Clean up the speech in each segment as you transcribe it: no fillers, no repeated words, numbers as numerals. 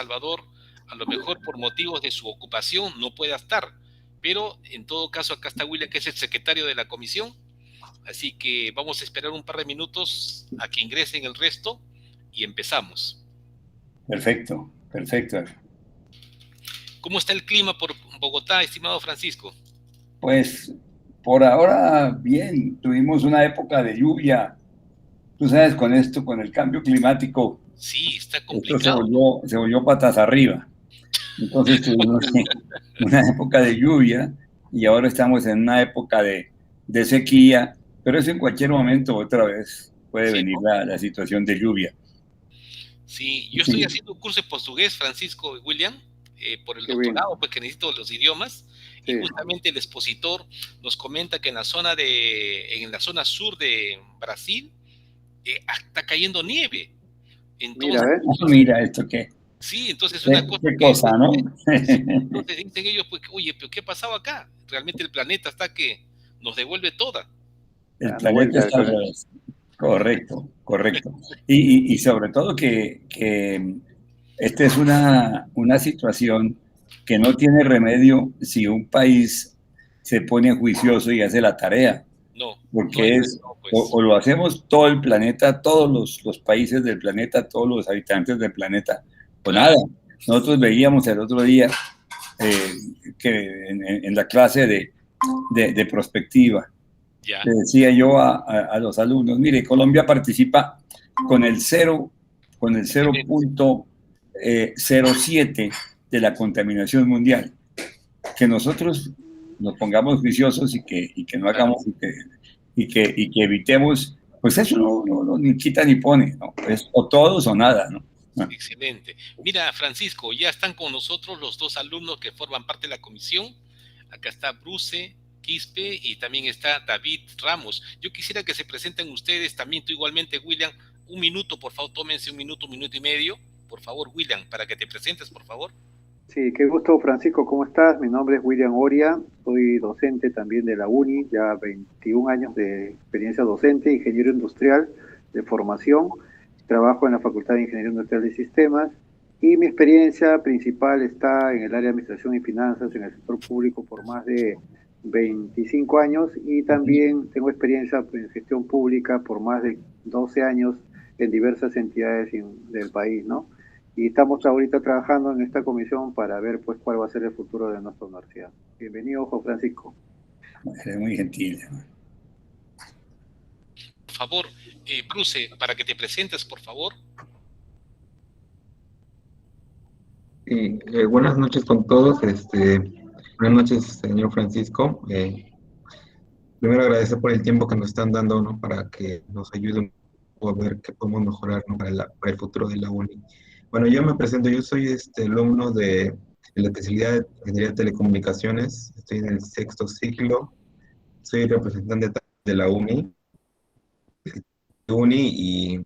Salvador, a lo mejor por motivos de su ocupación no pueda estar, pero en todo caso acá está William, que es el secretario de la comisión, así que vamos a esperar un par de minutos a que ingresen el resto y empezamos. Perfecto, perfecto. ¿Cómo está el clima por Bogotá, estimado Francisco? Pues por ahora bien, tuvimos una época de lluvia. Tú sabes, con esto, con el cambio climático, Sí, está esto complicado. se volvió patas arriba. Entonces tuvimos una época de lluvia y ahora estamos en una época de sequía, pero eso en cualquier momento otra vez puede Sí, venir ¿no? la situación de lluvia. Sí, yo estoy Sí, haciendo un curso de portugués, Francisco y William, por el Qué bien, doctorado, pues que necesito los idiomas, y sí. justamente el expositor nos comenta que en la zona sur de Brasil está cayendo nieve. Mira, Entonces, mira esto sí, entonces es una qué, cosa qué que, cosa, ¿no? sí, entonces dicen ellos, pues, oye, pero ¿qué ha pasado acá? Realmente el planeta está que nos devuelve toda. El dando planeta vuelta está al al planeta. revés. Correcto, correcto. Y sobre todo que esta es una situación que no tiene remedio si un país se pone juicioso y hace la tarea, No, no hay, porque es, no, pues, o lo hacemos todo el planeta, todos los países del planeta, todos los habitantes del planeta, o nada. claro, Nosotros veíamos el otro día eh, que en la clase de prospectiva, ya, le decía yo a los alumnos, mire, Colombia participa con el excelente, 0.07 de la contaminación mundial. Que nosotros nos pongamos juiciosos y que no claro. hagamos y que evitemos, pues eso no ni quita ni pone, ¿no? Es o todos o nada, ¿no? Excelente. Mira, Francisco, ya están con nosotros los dos alumnos que forman parte de la comisión. Acá está Bruce Quispe y también está David Ramos. Yo quisiera que se presenten ustedes, también tú igualmente, William. Un minuto, por favor, tómense un minuto y medio. Por favor, William, para que te presentes, por favor. Sí, qué gusto, Francisco, ¿cómo estás? Mi nombre es William Oria, soy docente también de la UNI, ya 21 años de experiencia docente, ingeniero industrial de formación, trabajo en la Facultad de Ingeniería Industrial y Sistemas y mi experiencia principal está en el área de administración y finanzas en el sector público por más de 25 años y también tengo experiencia en gestión pública por más de 12 años en diversas entidades del país, ¿no? Y estamos ahorita trabajando en esta comisión para ver pues cuál va a ser el futuro de nuestra universidad. Bienvenido, Juan Francisco. Es muy gentil. Por favor, Bruce, para que te presentes, por favor. Sí, buenas noches con todos. Buenas noches, señor Francisco. Primero agradecer por el tiempo que nos están dando, ¿no? Para que nos ayuden a ver qué podemos mejorar, ¿no? Para el futuro de la UNI. Bueno, yo me presento, yo soy alumno de la especialidad de Ingeniería de Telecomunicaciones, estoy en el sexto ciclo, soy representante de la UNI y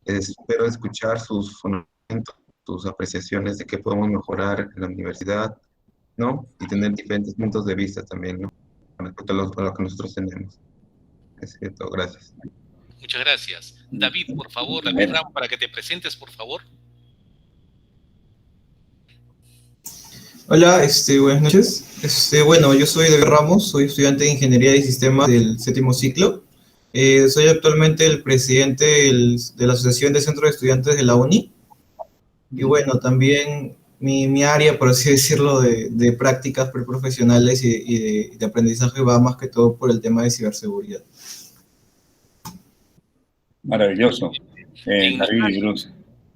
espero escuchar sus fundamentos, sus apreciaciones de qué podemos mejorar en la universidad, ¿no? Y tener diferentes puntos de vista también, ¿no? Con respecto a lo que nosotros tenemos. Es cierto, gracias. Muchas gracias. David, por favor, David Bueno, Ramos, para que te presentes, por favor. Hola, buenas noches. Bueno, yo soy David Ramos, soy estudiante de Ingeniería de Sistemas del séptimo ciclo. Soy actualmente el presidente de la Asociación de Centros de Estudiantes de la UNI. Y bueno, también mi área, por así decirlo, de prácticas preprofesionales y de aprendizaje va más que todo por el tema de ciberseguridad. maravilloso. En mi David y caso, Bruce.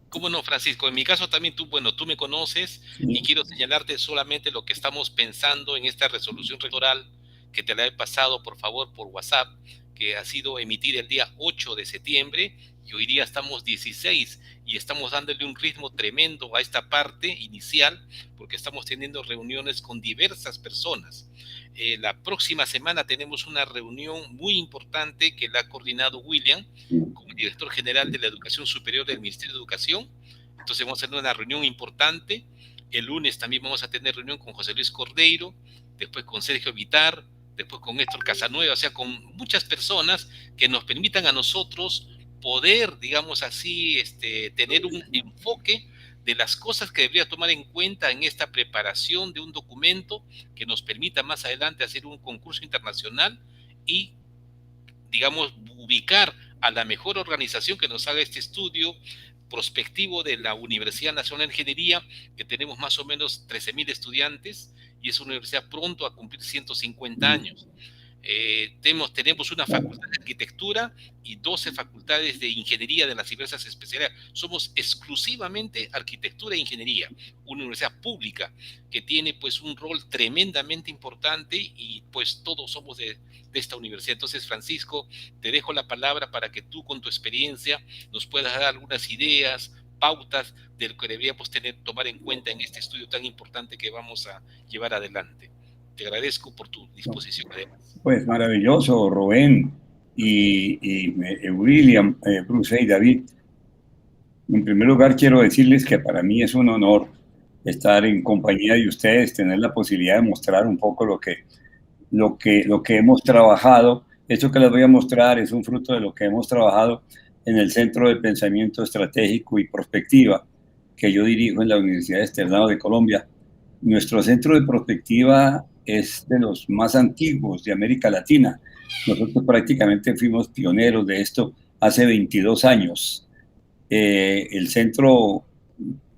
¿cómo no, Francisco? En mi caso también tú, bueno, tú me conoces y Sí. quiero señalarte solamente lo que estamos pensando en esta resolución rectoral que te la he pasado, por favor, por WhatsApp, que ha sido emitida el día 8 de septiembre y hoy día estamos 16 y estamos dándole un ritmo tremendo a esta parte inicial porque estamos teniendo reuniones con diversas personas. La próxima semana tenemos una reunión muy importante que la ha coordinado William como director general de la Educación Superior del Ministerio de Educación. Entonces vamos a tener una reunión importante. El lunes también vamos a tener reunión con José Luis Cordeiro, después con Sergio Vitar, después con Néstor Casanueva, o sea, con muchas personas que nos permitan a nosotros poder, digamos así, tener un enfoque de las cosas que debería tomar en cuenta en esta preparación de un documento que nos permita más adelante hacer un concurso internacional y, digamos, ubicar a la mejor organización que nos haga este estudio prospectivo de la Universidad Nacional de Ingeniería, que tenemos más o menos 13.000 estudiantes y es una universidad pronto a cumplir 150 años. Tenemos una facultad de arquitectura y 12 facultades de ingeniería de las diversas especialidades. Somos exclusivamente arquitectura e ingeniería, una universidad pública que tiene pues un rol tremendamente importante y pues todos somos de esta universidad. Entonces, Francisco, te dejo la palabra para que tú con tu experiencia nos puedas dar algunas ideas, pautas de lo que deberíamos tomar en cuenta en este estudio tan importante que vamos a llevar adelante. Te agradezco por tu disposición, además. Pues maravilloso, Rubén y William, Bruce y David. En primer lugar, quiero decirles que para mí es un honor estar en compañía de ustedes, tener la posibilidad de mostrar un poco lo que hemos trabajado. Esto que les voy a mostrar es un fruto de lo que hemos trabajado en el Centro de Pensamiento Estratégico y Prospectiva, que yo dirijo en la Universidad Externado de Colombia. Nuestro centro de prospectiva es de los más antiguos de América Latina. Nosotros prácticamente fuimos pioneros de esto hace 22 años. El centro,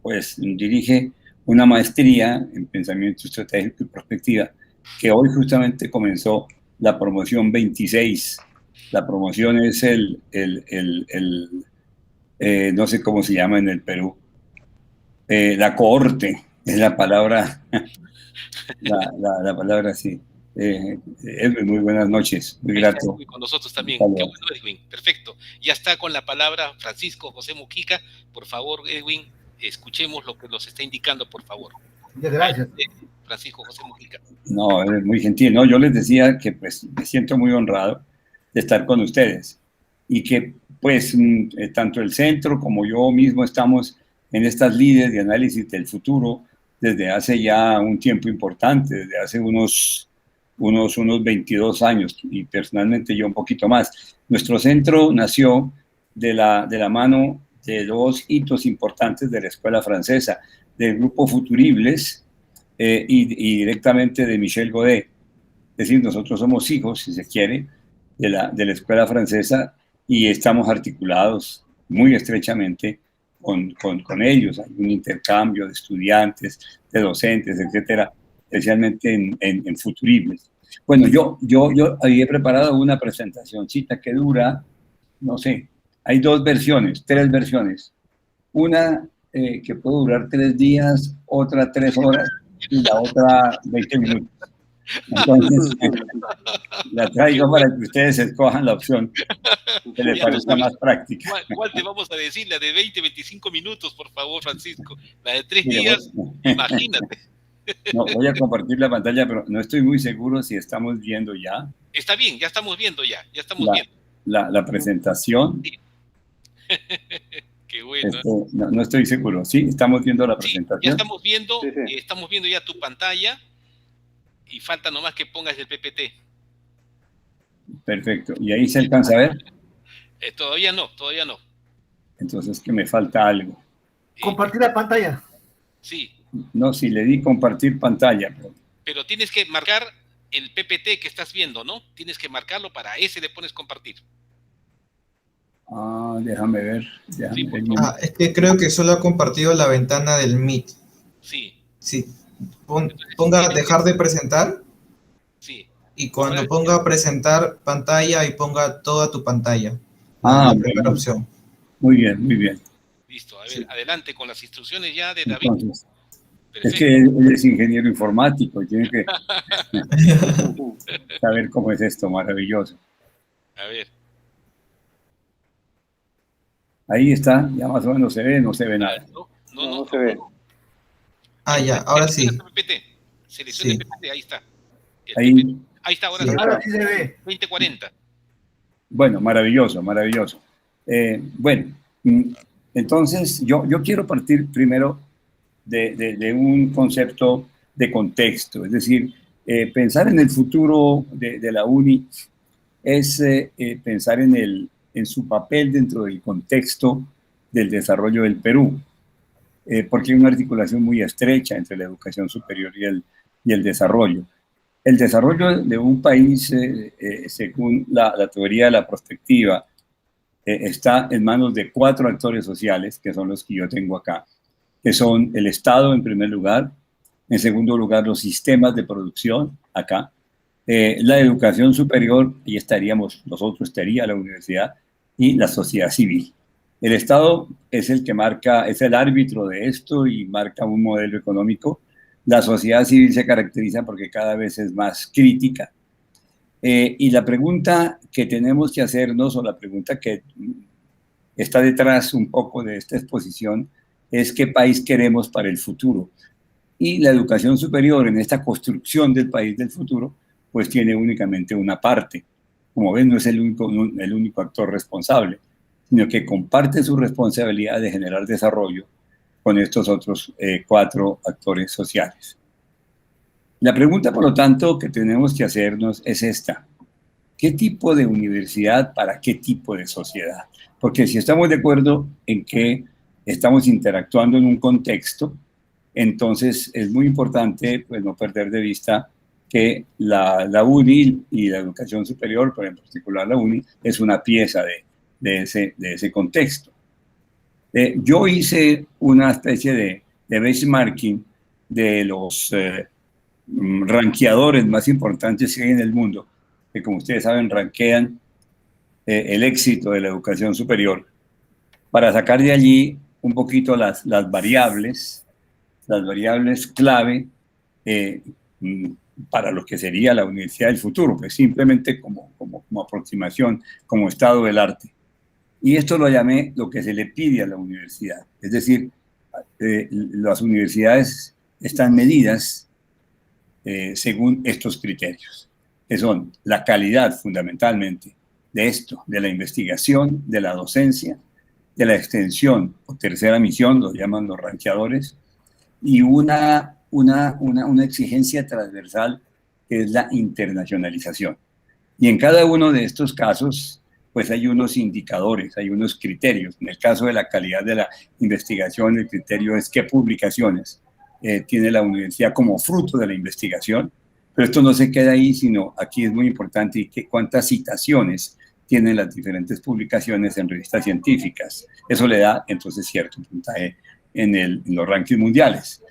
pues, dirige una maestría en pensamiento estratégico y prospectiva, que hoy justamente comenzó la promoción 26. La promoción es no sé cómo se llama en el Perú, la cohorte, es la palabra, la palabra, sí. Edwin, muy buenas noches, muy grato. Con nosotros también. Qué bueno, Edwin, perfecto. Ya está con la palabra Francisco José Mujica. Por favor, Edwin, escuchemos lo que nos está indicando, por favor. Muchas gracias. Francisco José Mujica. No, es muy gentil. No, yo les decía que pues me siento muy honrado de estar con ustedes y que pues tanto el centro como yo mismo estamos en estas líderes de análisis del futuro desde hace ya un tiempo importante, desde hace unos 22 años y personalmente yo un poquito más. Nuestro centro nació de la mano de dos hitos importantes de la escuela francesa, del grupo Futuribles y directamente de Michel Godet. Es decir, nosotros somos hijos, si se quiere, de la escuela francesa y estamos articulados muy estrechamente con ellos. Hay un intercambio de estudiantes, de docentes, etcétera, especialmente en Futuribles. Bueno, yo había preparado una presentacioncita que dura, no sé, hay tres versiones. Una que puede durar 3 días, otra 3 horas y la otra 20 minutos. Entonces, la traigo para que ustedes escojan la opción que les parezca más práctica. ¿Cuál te vamos a decir? La de 20, 25 minutos, por favor, Francisco. La de 3 días, imagínate. No, voy a compartir la pantalla, pero no estoy muy seguro si estamos viendo ya. Está bien, ya estamos viendo ya estamos viendo. La presentación. Sí. Qué bueno. No estoy seguro. Sí, estamos viendo la presentación. Sí, ya estamos viendo, sí. Estamos viendo ya tu pantalla y falta nomás que pongas el PPT. Perfecto. ¿Y ahí se alcanza a ver? Todavía no. Entonces que me falta algo. Compartir la pantalla. Sí. No, si le di compartir pantalla. Pero tienes que marcar el PPT que estás viendo, ¿no? Tienes que marcarlo, para ese le pones compartir. Déjame ver. Es que creo que solo ha compartido la ventana del Meet. Sí. Sí. Ponga dejar de presentar. Sí. Y cuando ponga presentar pantalla y ponga toda tu pantalla. La primera opción. Muy bien. Listo. A ver, adelante con las instrucciones ya de David. Entonces, es que él es ingeniero informático y tiene que saber cómo es esto, maravilloso. A ver. Ahí está, ya más o menos se ve, no se ve nada. No se ve. Ya, ahora sí. Selecciona el PPT, ahí está. Ahí está, ahora sí. Ahora sí se ve. 2040. Bueno, maravilloso. Bueno, entonces yo quiero partir primero de un concepto de contexto, es decir, pensar en el futuro de la UNI es pensar en su papel dentro del contexto del desarrollo del Perú. porque hay una articulación muy estrecha entre la educación superior y el desarrollo. El desarrollo de un país, según la teoría de la prospectiva, está en manos de 4 actores sociales, que son los que yo tengo acá, que son el Estado en primer lugar, en segundo lugar los sistemas de producción, acá, la educación superior, y estaríamos, nosotros estaría la universidad, y la sociedad civil. El Estado es el que marca, es el árbitro de esto y marca un modelo económico. La sociedad civil se caracteriza porque cada vez es más crítica. Y la pregunta que tenemos que hacernos, o la pregunta que está detrás un poco de esta exposición, es qué país queremos para el futuro. Y la educación superior en esta construcción del país del futuro, pues tiene únicamente una parte. Como ven, no es el único actor responsable, sino que comparte su responsabilidad de generar desarrollo con estos otros 4 actores sociales. La pregunta, por lo tanto, que tenemos que hacernos es esta. ¿Qué tipo de universidad para qué tipo de sociedad? Porque si estamos de acuerdo en que estamos interactuando en un contexto, entonces es muy importante pues, no perder de vista que la UNI y la educación superior, pero en particular la UNI, es una pieza de ese contexto. Yo hice una especie de benchmarking de los ranqueadores más importantes que hay en el mundo, que como ustedes saben ranquean el éxito de la educación superior, para sacar de allí un poquito las variables clave para lo que sería la universidad del futuro, pues simplemente como aproximación, como estado del arte. Y esto lo llamé lo que se le pide a la universidad. Es decir, las universidades están medidas según estos criterios, que son la calidad fundamentalmente de esto, de la investigación, de la docencia, de la extensión o tercera misión, lo llaman los ranqueadores, y una exigencia transversal que es la internacionalización. Y en cada uno de estos casos, pues hay unos indicadores, hay unos criterios. En el caso de la calidad de la investigación, el criterio es qué publicaciones tiene la universidad como fruto de la investigación, pero esto no se queda ahí, sino aquí es muy importante cuántas citaciones tienen las diferentes publicaciones en revistas científicas. Eso le da entonces cierto puntaje en los rankings mundiales.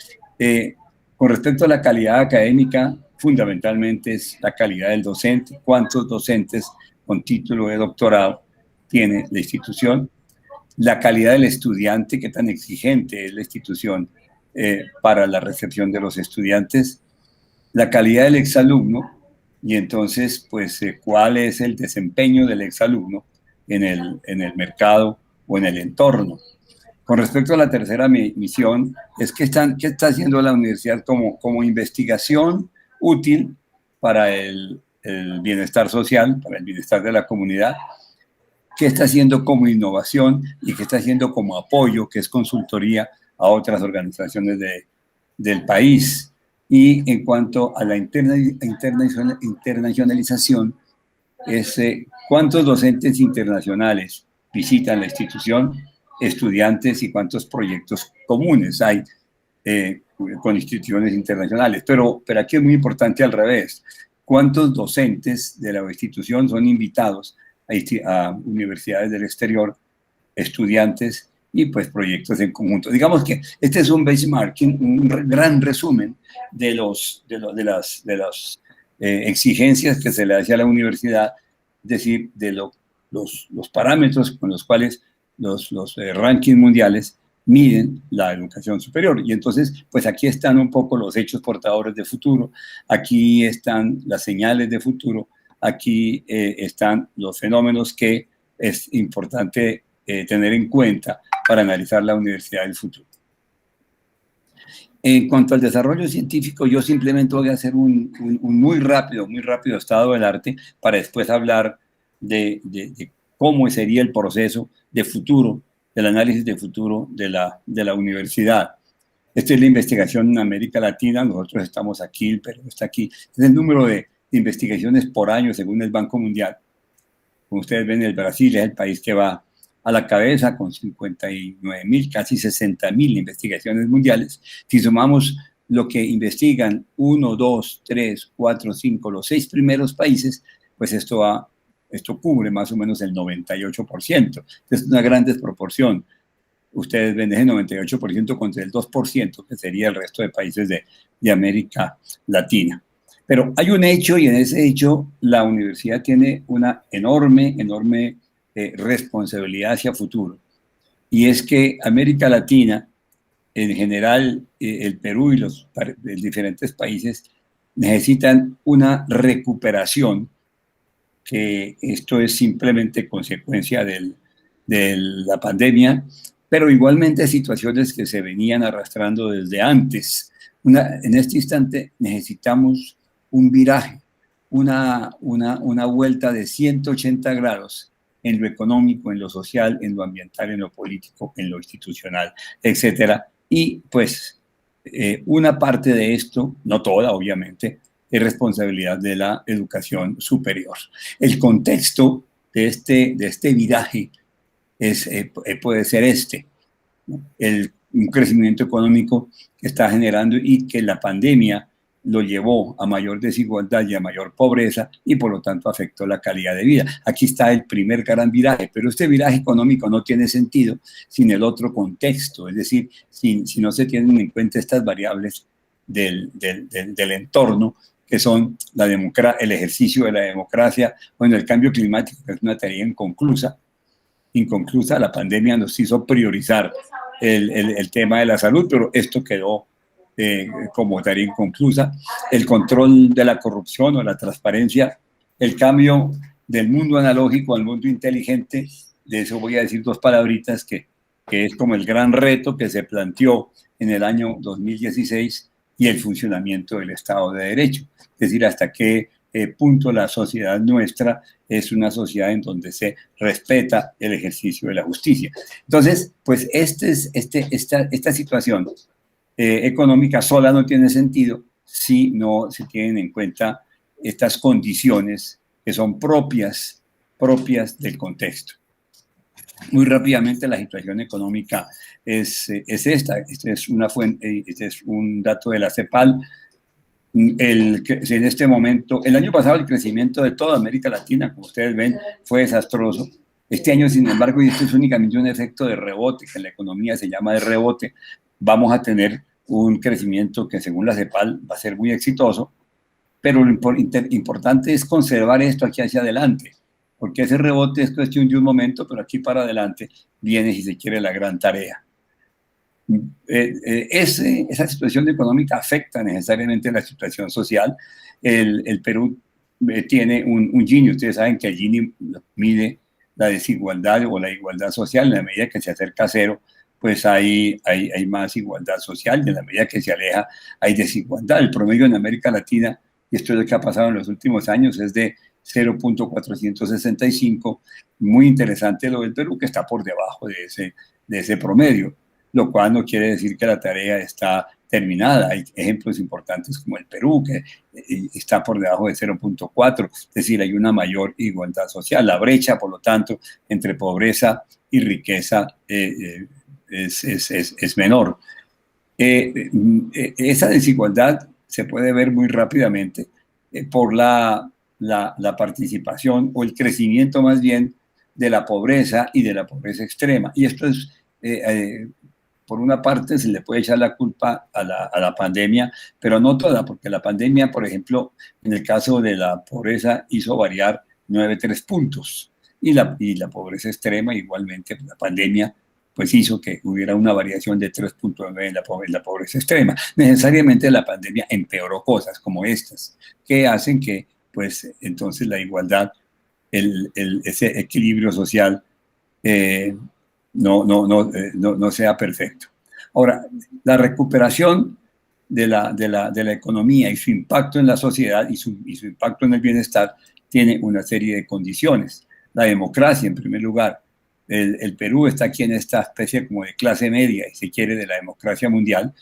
Con respecto a la calidad académica, fundamentalmente es la calidad del docente, cuántos docentes con título de doctorado tiene la institución, la calidad del estudiante, qué tan exigente es la institución para la recepción de los estudiantes, la calidad del exalumno, y entonces, pues, cuál es el desempeño del exalumno en el mercado o en el entorno. Con respecto a la tercera misión, es qué está haciendo la universidad como investigación útil para el bienestar social, para el bienestar de la comunidad, qué está haciendo como innovación y qué está haciendo como apoyo, que es consultoría a otras organizaciones del país. Y en cuanto a la internacionalización, es cuántos docentes internacionales visitan la institución, estudiantes y cuántos proyectos comunes hay con instituciones internacionales. Pero aquí es muy importante al revés. ¿Cuántos docentes de la institución son invitados a universidades del exterior, estudiantes y pues proyectos en conjunto? Digamos que este es un benchmarking, un gran resumen de las exigencias que se le hace a la universidad, es decir, de los parámetros con los cuales los rankings mundiales miden la educación superior. Y entonces, pues aquí están un poco los hechos portadores de futuro, aquí están las señales de futuro, aquí están los fenómenos que es importante tener en cuenta para analizar la universidad del futuro. En cuanto al desarrollo científico, yo simplemente voy a hacer un muy rápido estado del arte para después hablar de cómo sería el proceso de futuro, del análisis de futuro de la universidad. Esta es la investigación en América Latina, nosotros estamos aquí, el Perú está aquí. Este es el número de investigaciones por año según el Banco Mundial. Como ustedes ven, el Brasil es el país que va a la cabeza con 59.000, casi 60.000 investigaciones mundiales. Si sumamos lo que investigan 1, 2, 3, 4, 5, los 6 primeros países, pues esto cubre más o menos el 98%. Es una gran desproporción. Ustedes ven ese 98% contra el 2%, que sería el resto de países de América Latina. Pero hay un hecho, y en ese hecho la universidad tiene una enorme responsabilidad hacia futuro. Y es que América Latina, en general, el Perú y los diferentes países necesitan una recuperación, que esto es simplemente consecuencia de la pandemia, pero igualmente situaciones que se venían arrastrando desde antes. En este instante necesitamos un viraje, una vuelta de 180 grados en lo económico, en lo social, en lo ambiental, en lo político, en lo institucional, etcétera. Y pues una parte de esto, no toda obviamente, es responsabilidad de la educación superior. El contexto de este viraje puede ser un crecimiento económico que está generando y que la pandemia lo llevó a mayor desigualdad y a mayor pobreza, y por lo tanto afectó la calidad de vida. Aquí está el primer gran viraje, pero este viraje económico no tiene sentido sin el otro contexto, es decir, si no se tienen en cuenta estas variables del entorno, que son el ejercicio de la democracia, bueno, el cambio climático, que es una tarea inconclusa. La pandemia nos hizo priorizar el tema de la salud, pero esto quedó como tarea inconclusa. El control de la corrupción o la transparencia, el cambio del mundo analógico al mundo inteligente, de eso voy a decir 2 palabritas, que es como el gran reto que se planteó en el año 2016, y el funcionamiento del Estado de Derecho. Es decir, hasta qué punto la sociedad nuestra es una sociedad en donde se respeta el ejercicio de la justicia. Entonces, pues esta situación económica sola no tiene sentido si no se tienen en cuenta estas condiciones que son propias del contexto. Muy rápidamente, la situación económica es esta. Este es un dato de la CEPAL. En este momento, el año pasado, el crecimiento de toda América Latina, como ustedes ven, fue desastroso. Este año, sin embargo, y esto es únicamente un efecto de rebote, que en la economía se llama de rebote, vamos a tener un crecimiento que, según la CEPAL, va a ser muy exitoso, pero lo importante es conservar esto aquí hacia adelante, porque ese rebote es cuestión de un momento, pero aquí para adelante viene, si se quiere, la gran tarea. Esa situación económica afecta necesariamente la situación social. El Perú tiene un Gini. Ustedes saben que el Gini mide la desigualdad o la igualdad social. En la medida que se acerca a 0, pues hay más igualdad social, y en la medida que se aleja hay desigualdad. El promedio en América Latina, y esto es lo que ha pasado en los últimos años, es de 0.465. Muy interesante lo del Perú, que está por debajo de ese promedio, lo cual no quiere decir que la tarea está terminada. Hay ejemplos importantes como el Perú, que está por debajo de 0.4, es decir, hay una mayor igualdad social. La brecha, por lo tanto, entre pobreza y riqueza es menor. Esa desigualdad se puede ver muy rápidamente por la participación o el crecimiento más bien de la pobreza y de la pobreza extrema. Y esto es, por una parte, se le puede echar la culpa a la pandemia, pero no toda, porque la pandemia, por ejemplo, en el caso de la pobreza, hizo variar 9,3 puntos. Y la pobreza extrema, igualmente, la pandemia pues hizo que hubiera una variación de 3,9 en la pobreza extrema. Necesariamente la pandemia empeoró cosas como estas, que hacen que, pues, entonces la igualdad, ese equilibrio social no sea perfecto. Ahora, la recuperación de la economía y su impacto en la sociedad y su impacto en el bienestar tiene una serie de condiciones. La democracia, en primer lugar. El Perú está aquí en esta especie como de clase media, y si quiere, de la democracia mundial.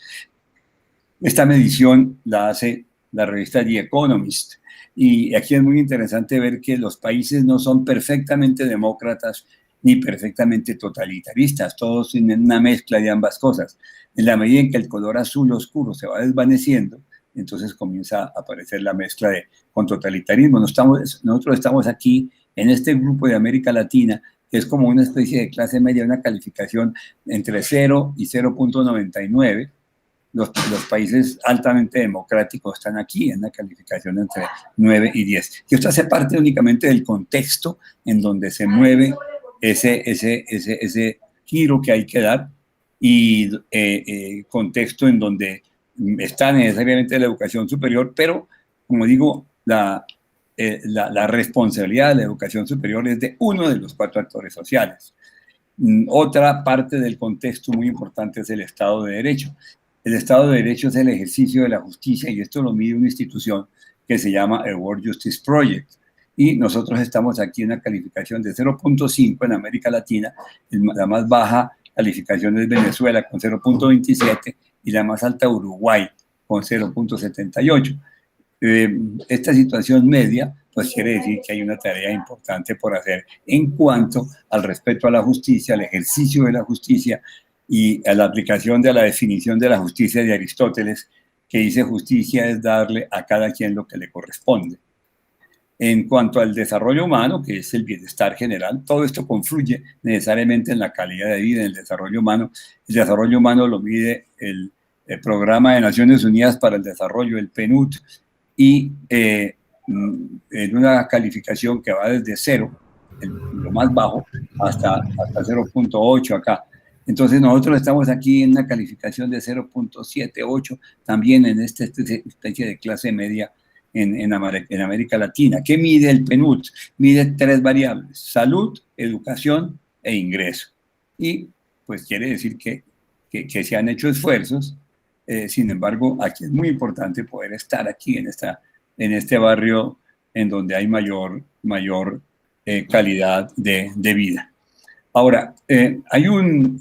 Esta medición la hace la revista The Economist, y aquí es muy interesante ver que los países no son perfectamente demócratas ni perfectamente totalitaristas, todos tienen una mezcla de ambas cosas. En la medida en que el color azul oscuro se va desvaneciendo, entonces comienza a aparecer la mezcla con totalitarismo. Nosotros estamos aquí en este grupo de América Latina, que es como una especie de clase media, una calificación entre 0 y 0.99. Los países altamente democráticos están aquí en una calificación entre 9 y 10. Y esto hace parte únicamente del contexto en donde se mueve ese giro que hay que dar, y contexto en donde está necesariamente la educación superior, pero, como digo, la responsabilidad de la educación superior es de uno de los 4 actores sociales. Otra parte del contexto muy importante es el Estado de Derecho. El Estado de Derecho es el ejercicio de la justicia, y esto lo mide una institución que se llama el World Justice Project. Y nosotros estamos aquí en una calificación de 0.5 en América Latina. La más baja calificación es Venezuela con 0.27 y la más alta Uruguay con 0.78. Esta situación media pues quiere decir que hay una tarea importante por hacer en cuanto al respeto a la justicia, al ejercicio de la justicia y a la aplicación de la definición de la justicia de Aristóteles, que dice: justicia es darle a cada quien lo que le corresponde. En cuanto al desarrollo humano, que es el bienestar general, todo esto confluye necesariamente en la calidad de vida, en el desarrollo humano. El desarrollo humano lo mide el Programa de Naciones Unidas para el Desarrollo, el PNUD, y en una calificación que va desde 0, lo más bajo, hasta 0.8 acá. Entonces nosotros estamos aquí en una calificación de 0.78, también en esta especie de clase media en América Latina. ¿Qué mide el PNUD? Mide 3 variables: salud, educación e ingreso. Y pues quiere decir que se han hecho esfuerzos. Sin embargo, aquí es muy importante poder estar aquí en este barrio en donde hay mayor calidad de vida. Ahora, hay un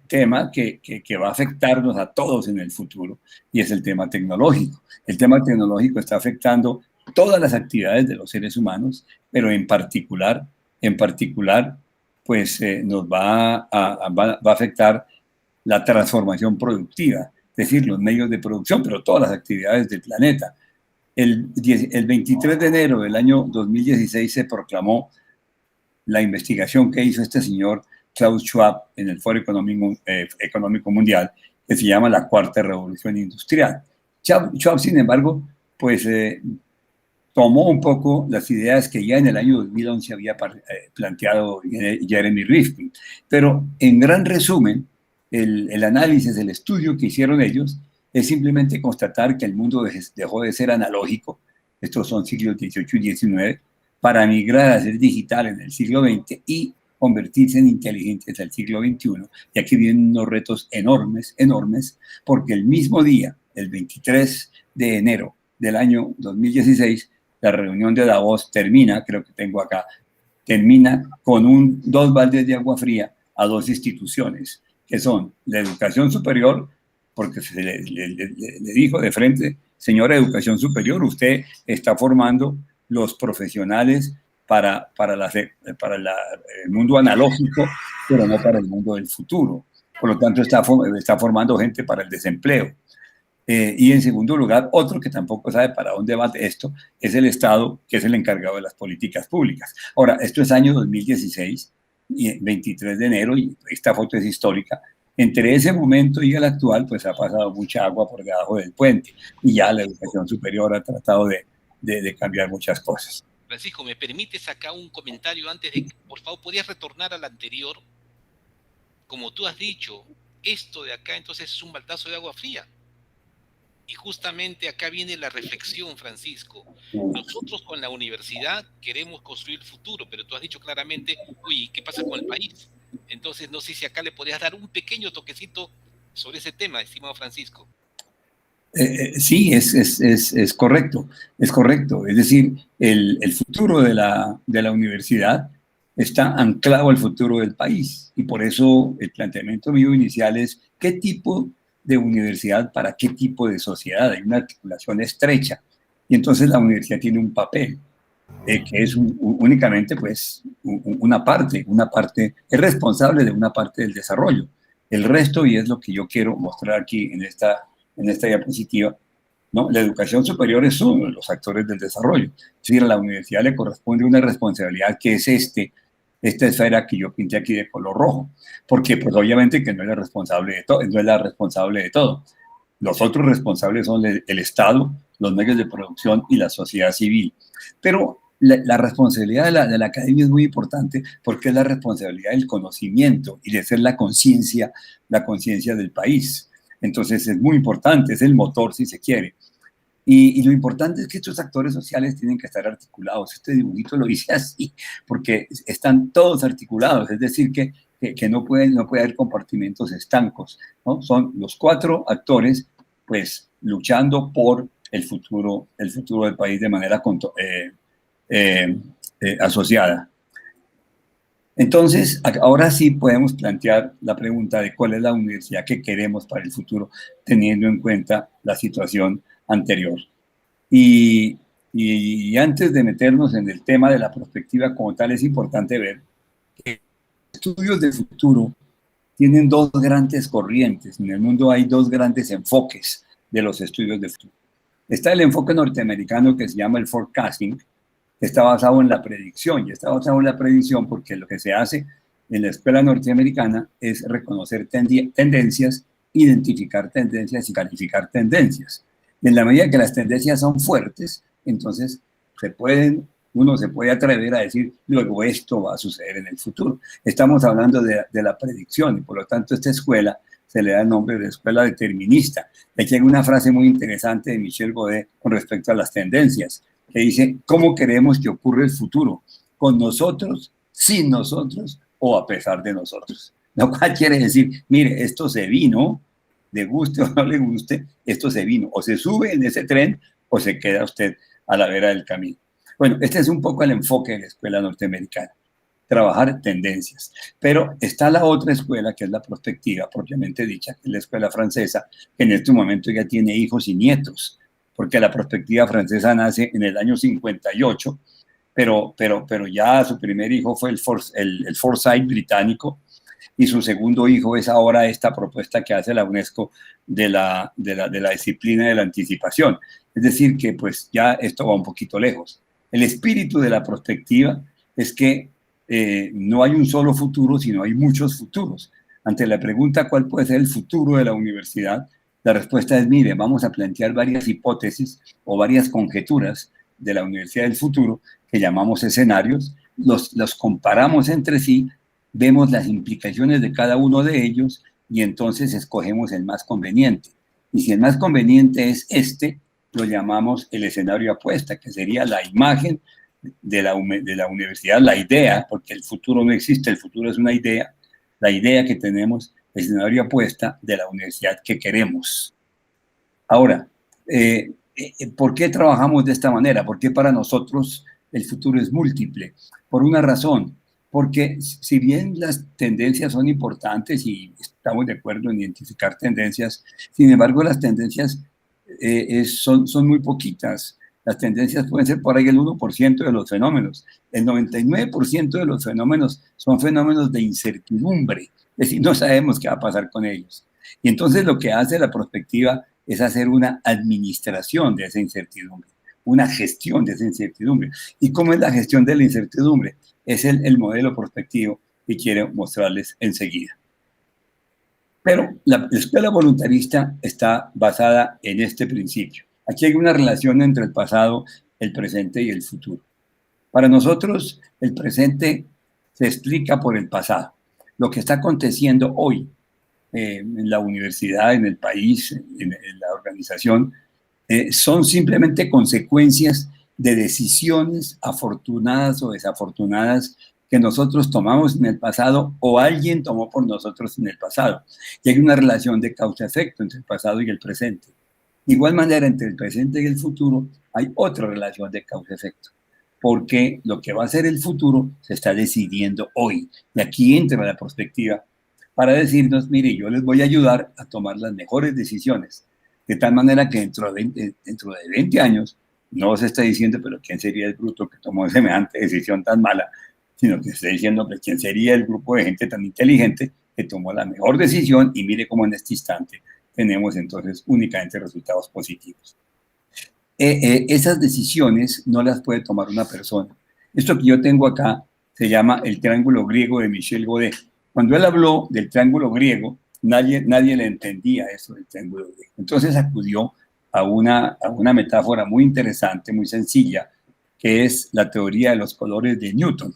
tema que va a afectarnos a todos en el futuro, y es el tema tecnológico. El tema tecnológico está afectando todas las actividades de los seres humanos, pero en particular, pues nos va a afectar la transformación productiva, es decir, los medios de producción, pero todas las actividades del planeta. El 23 de enero del año 2016 se proclamó la investigación que hizo este señor Klaus Schwab en el Foro Económico Mundial, que se llama la Cuarta Revolución Industrial. Schwab, sin embargo, pues tomó un poco las ideas que ya en el año 2011 había planteado Jeremy Rifkin, pero en gran resumen, el análisis, el estudio que hicieron ellos es simplemente constatar que el mundo dejó de ser analógico, estos son siglos XVIII y XIX, para migrar a ser digital en el siglo XX y convertirse en inteligentes al siglo XXI. Y aquí vienen unos retos enormes, porque el mismo día, el 23 de enero del año 2016, la reunión de Davos termina, creo que tengo acá, termina con 2 baldes de agua fría a 2 instituciones, que son la educación superior, porque se le dijo de frente: señora educación superior, usted está formando los profesionales para el mundo analógico, pero no para el mundo del futuro. Por lo tanto, está formando gente para el desempleo. Y en segundo lugar, otro que tampoco sabe para dónde va esto es el Estado, que es el encargado de las políticas públicas. Ahora, esto es año 2016, 23 de enero, y esta foto es histórica. Entre ese momento y el actual, pues ha pasado mucha agua por debajo del puente, y ya la educación superior ha tratado de cambiar muchas cosas. Francisco, ¿me permites acá un comentario antes de que, por favor, podías retornar al anterior? Como tú has dicho, esto de acá entonces es un baldazo de agua fría. Y justamente acá viene la reflexión, Francisco. Nosotros con la universidad queremos construir el futuro, pero tú has dicho claramente: uy, ¿qué pasa con el país? Entonces, no sé si acá le podrías dar un pequeño toquecito sobre ese tema, estimado Francisco. Sí, es correcto, es correcto. Es decir, el futuro de la universidad está anclado al futuro del país, y por eso el planteamiento mío inicial es: ¿qué tipo de universidad para qué tipo de sociedad? Hay una articulación estrecha, y entonces la universidad tiene un papel. que es únicamente pues una parte, es responsable de una parte del desarrollo. El resto, y es lo que yo quiero mostrar aquí en esta diapositiva, ¿no? La educación superior es uno de los actores del desarrollo. Es decir, a la universidad le corresponde una responsabilidad que es esta esfera que yo pinté aquí de color rojo, porque pues obviamente que no es la responsable de todo, no es la responsable de todo. Los otros responsables son el Estado, los medios de producción y la sociedad civil. Pero la responsabilidad de la academia es muy importante porque es la responsabilidad del conocimiento y de ser la conciencia del país. Entonces es muy importante, es el motor si se quiere. Y lo importante es que estos actores sociales tienen que estar articulados. Este dibujito lo hice así, porque están todos articulados, es decir, que no puede haber compartimentos estancos, ¿no? Son los 4 actores, pues, luchando por el futuro del país de manera asociada. Entonces, ahora sí podemos plantear la pregunta de cuál es la universidad que queremos para el futuro, teniendo en cuenta la situación anterior. Y antes de meternos en el tema de la perspectiva como tal, es importante ver que estudios de futuro tienen 2 grandes corrientes. En el mundo hay 2 grandes enfoques de los estudios de futuro. Está el enfoque norteamericano que se llama el forecasting, que está basado en la predicción, y está basado en la predicción porque lo que se hace en la escuela norteamericana es reconocer tendencias, identificar tendencias y calificar tendencias. Y en la medida que las tendencias son fuertes, entonces uno se puede atrever a decir, luego esto va a suceder en el futuro. Estamos hablando de la predicción y por lo tanto esta escuela se le da el nombre de escuela determinista. Aquí hay una frase muy interesante de Michel Godet con respecto a las tendencias, que dice, ¿cómo queremos que ocurra el futuro? ¿Con nosotros, sin nosotros o a pesar de nosotros? Lo cual quiere decir, mire, esto se vino, le guste o no le guste, esto se vino. O se sube en ese tren o se queda usted a la vera del camino. Bueno, este es un poco el enfoque de la escuela norteamericana, trabajar tendencias. Pero está la otra escuela, que es la prospectiva, propiamente dicha, que es la escuela francesa, que en este momento ya tiene hijos y nietos, porque la perspectiva francesa nace en el año 58, pero ya su primer hijo fue el Foresight británico, y su segundo hijo es ahora esta propuesta que hace la UNESCO de la disciplina de la anticipación. Es decir, que pues ya esto va un poquito lejos. El espíritu de la perspectiva es que no hay un solo futuro, sino hay muchos futuros. Ante la pregunta ¿cuál puede ser el futuro de la universidad?, la respuesta es, mire, vamos a plantear varias hipótesis o varias conjeturas de la universidad del futuro que llamamos escenarios, los comparamos entre sí, vemos las implicaciones de cada uno de ellos y entonces escogemos el más conveniente. Y si el más conveniente es lo llamamos el escenario apuesta, que sería la imagen de la universidad, la idea, porque el futuro no existe, el futuro es una idea, la idea que tenemos, el escenario apuesta de la universidad que queremos. Ahora, ¿por qué trabajamos de esta manera? ¿Por qué para nosotros el futuro es múltiple? Por una razón, porque si bien las tendencias son importantes y estamos de acuerdo en identificar tendencias, sin embargo las tendencias son muy poquitas. Las tendencias pueden ser por ahí el 1% de los fenómenos. El 99% de los fenómenos son fenómenos de incertidumbre, es decir, no sabemos qué va a pasar con ellos. Y entonces lo que hace la perspectiva es hacer una administración de esa incertidumbre, una gestión de esa incertidumbre. ¿Y cómo es la gestión de la incertidumbre? Es el modelo prospectivo que quiero mostrarles enseguida. Pero la escuela voluntarista está basada en este principio. Aquí hay una relación entre el pasado, el presente y el futuro. Para nosotros, el presente se explica por el pasado. Lo que está aconteciendo hoy en la universidad, en el país, en la organización, son simplemente consecuencias de decisiones afortunadas o desafortunadas que nosotros tomamos en el pasado o alguien tomó por nosotros en el pasado. Y hay una relación de causa-efecto entre el pasado y el presente. De igual manera, entre el presente y el futuro hay otra relación de causa-efecto, porque lo que va a ser el futuro se está decidiendo hoy. Y aquí entra la perspectiva para decirnos, mire, yo les voy a ayudar a tomar las mejores decisiones, de tal manera que dentro de 20 años no se está diciendo, pero ¿quién sería el bruto que tomó semejante decisión tan mala? Sino que se está diciendo, pues, ¿quién sería el grupo de gente tan inteligente que tomó la mejor decisión? Y mire cómo en este instante tenemos entonces únicamente resultados positivos. Esas decisiones no las puede tomar una persona. Esto que yo tengo acá se llama el triángulo griego de Michel Godet. Cuando él habló del triángulo griego, nadie le entendía eso del triángulo griego. Entonces acudió a una metáfora muy interesante, muy sencilla, que es la teoría de los colores de Newton.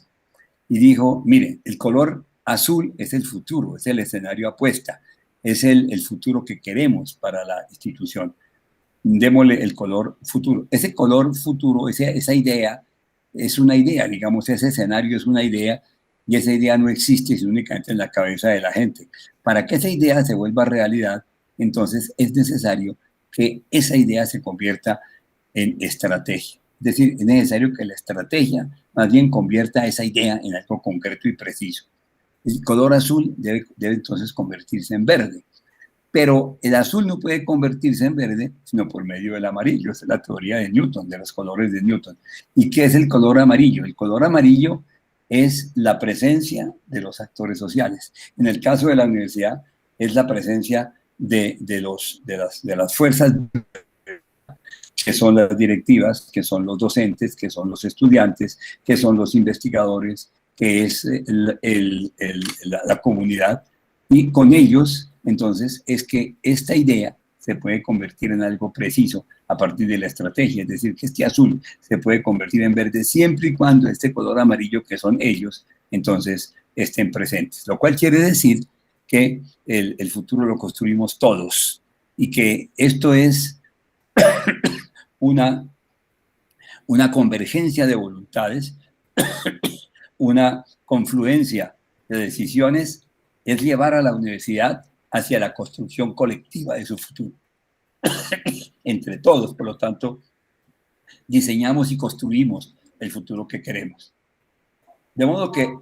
Y dijo, mire, el color azul es el futuro, es el escenario apuesta, es el futuro que queremos para la institución. Démosle el color futuro. Ese color futuro, esa idea, es una idea, digamos, ese escenario es una idea, y esa idea no existe sino únicamente en la cabeza de la gente. Para que esa idea se vuelva realidad, entonces es necesario que esa idea se convierta en estrategia. Es decir, es necesario que la estrategia más bien convierta esa idea en algo concreto y preciso. El color azul debe entonces convertirse en verde. Pero el azul no puede convertirse en verde sino por medio del amarillo. Esa es la teoría de Newton, de los colores de Newton. ¿Y qué es el color amarillo? El color amarillo es la presencia de los actores sociales. En el caso de la universidad, es la presencia de las fuerzas que son las directivas, que son los docentes, que son los estudiantes, que son los investigadores, que es la comunidad. Y con ellos, entonces, es que esta idea se puede convertir en algo preciso a partir de la estrategia. Es decir, que este azul se puede convertir en verde siempre y cuando este color amarillo, que son ellos, entonces estén presentes. Lo cual quiere decir que el futuro lo construimos todos y que esto es una convergencia de voluntades, una confluencia de decisiones, es llevar a la universidad hacia la construcción colectiva de su futuro. Entre todos, por lo tanto, diseñamos y construimos el futuro que queremos. De modo que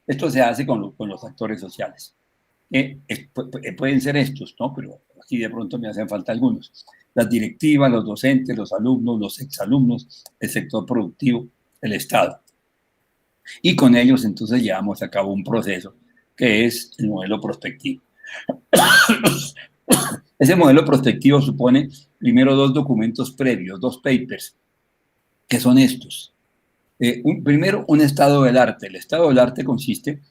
esto se hace con los actores sociales. Pueden ser estos, ¿no? Pero aquí de pronto me hacen falta algunos. Las directivas, los docentes, los alumnos, los exalumnos, el sector productivo, el Estado. Y con ellos entonces llevamos a cabo un proceso que es el modelo prospectivo. Ese modelo prospectivo supone primero dos documentos previos, dos papers, que son estos. Primero, un estado del arte. El estado del arte consiste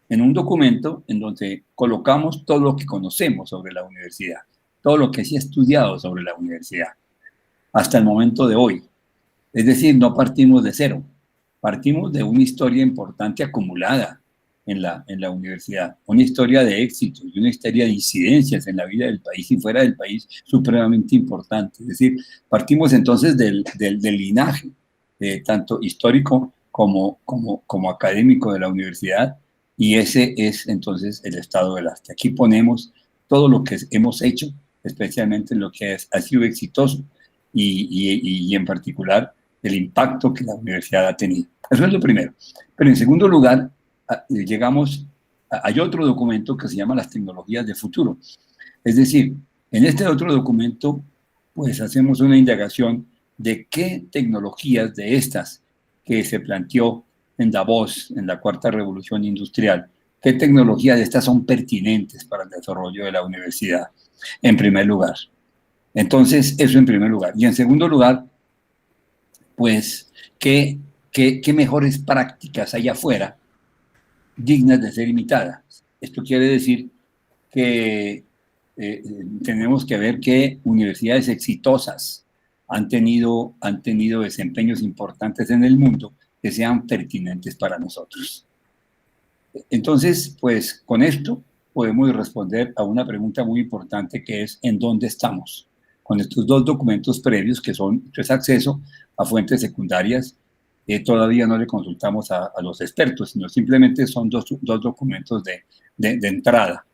en un documento en donde colocamos todo lo que conocemos sobre la universidad, todo lo que se ha estudiado sobre la universidad hasta el momento de hoy. Es decir, no partimos de cero, partimos de una historia importante acumulada en la universidad, una historia de éxitos y una historia de incidencias en la vida del país y fuera del país supremamente importante. Es decir, partimos entonces del linaje, tanto histórico como académico de la universidad, y ese es entonces el estado del arte. Aquí ponemos todo lo que hemos hecho, especialmente lo que ha sido exitoso y en particular el impacto que la universidad ha tenido. Eso es lo primero. Pero en segundo lugar, hay otro documento que se llama las tecnologías de futuro. Es decir, en este otro documento, pues hacemos una indagación de qué tecnologías de estas que se planteó en Davos, en la cuarta revolución industrial, qué tecnologías de estas son pertinentes para el desarrollo de la universidad, en primer lugar. Entonces, eso en primer lugar. Y en segundo lugar, pues, ¿qué mejores prácticas hay afuera dignas de ser imitadas? Esto quiere decir que tenemos que ver qué universidades exitosas han tenido desempeños importantes en el mundo que sean pertinentes para nosotros. Entonces, pues con esto podemos responder a una pregunta muy importante que es ¿en dónde estamos? Con estos dos documentos previos que son acceso a fuentes secundarias, todavía no le consultamos a los expertos, sino simplemente son dos documentos de entrada.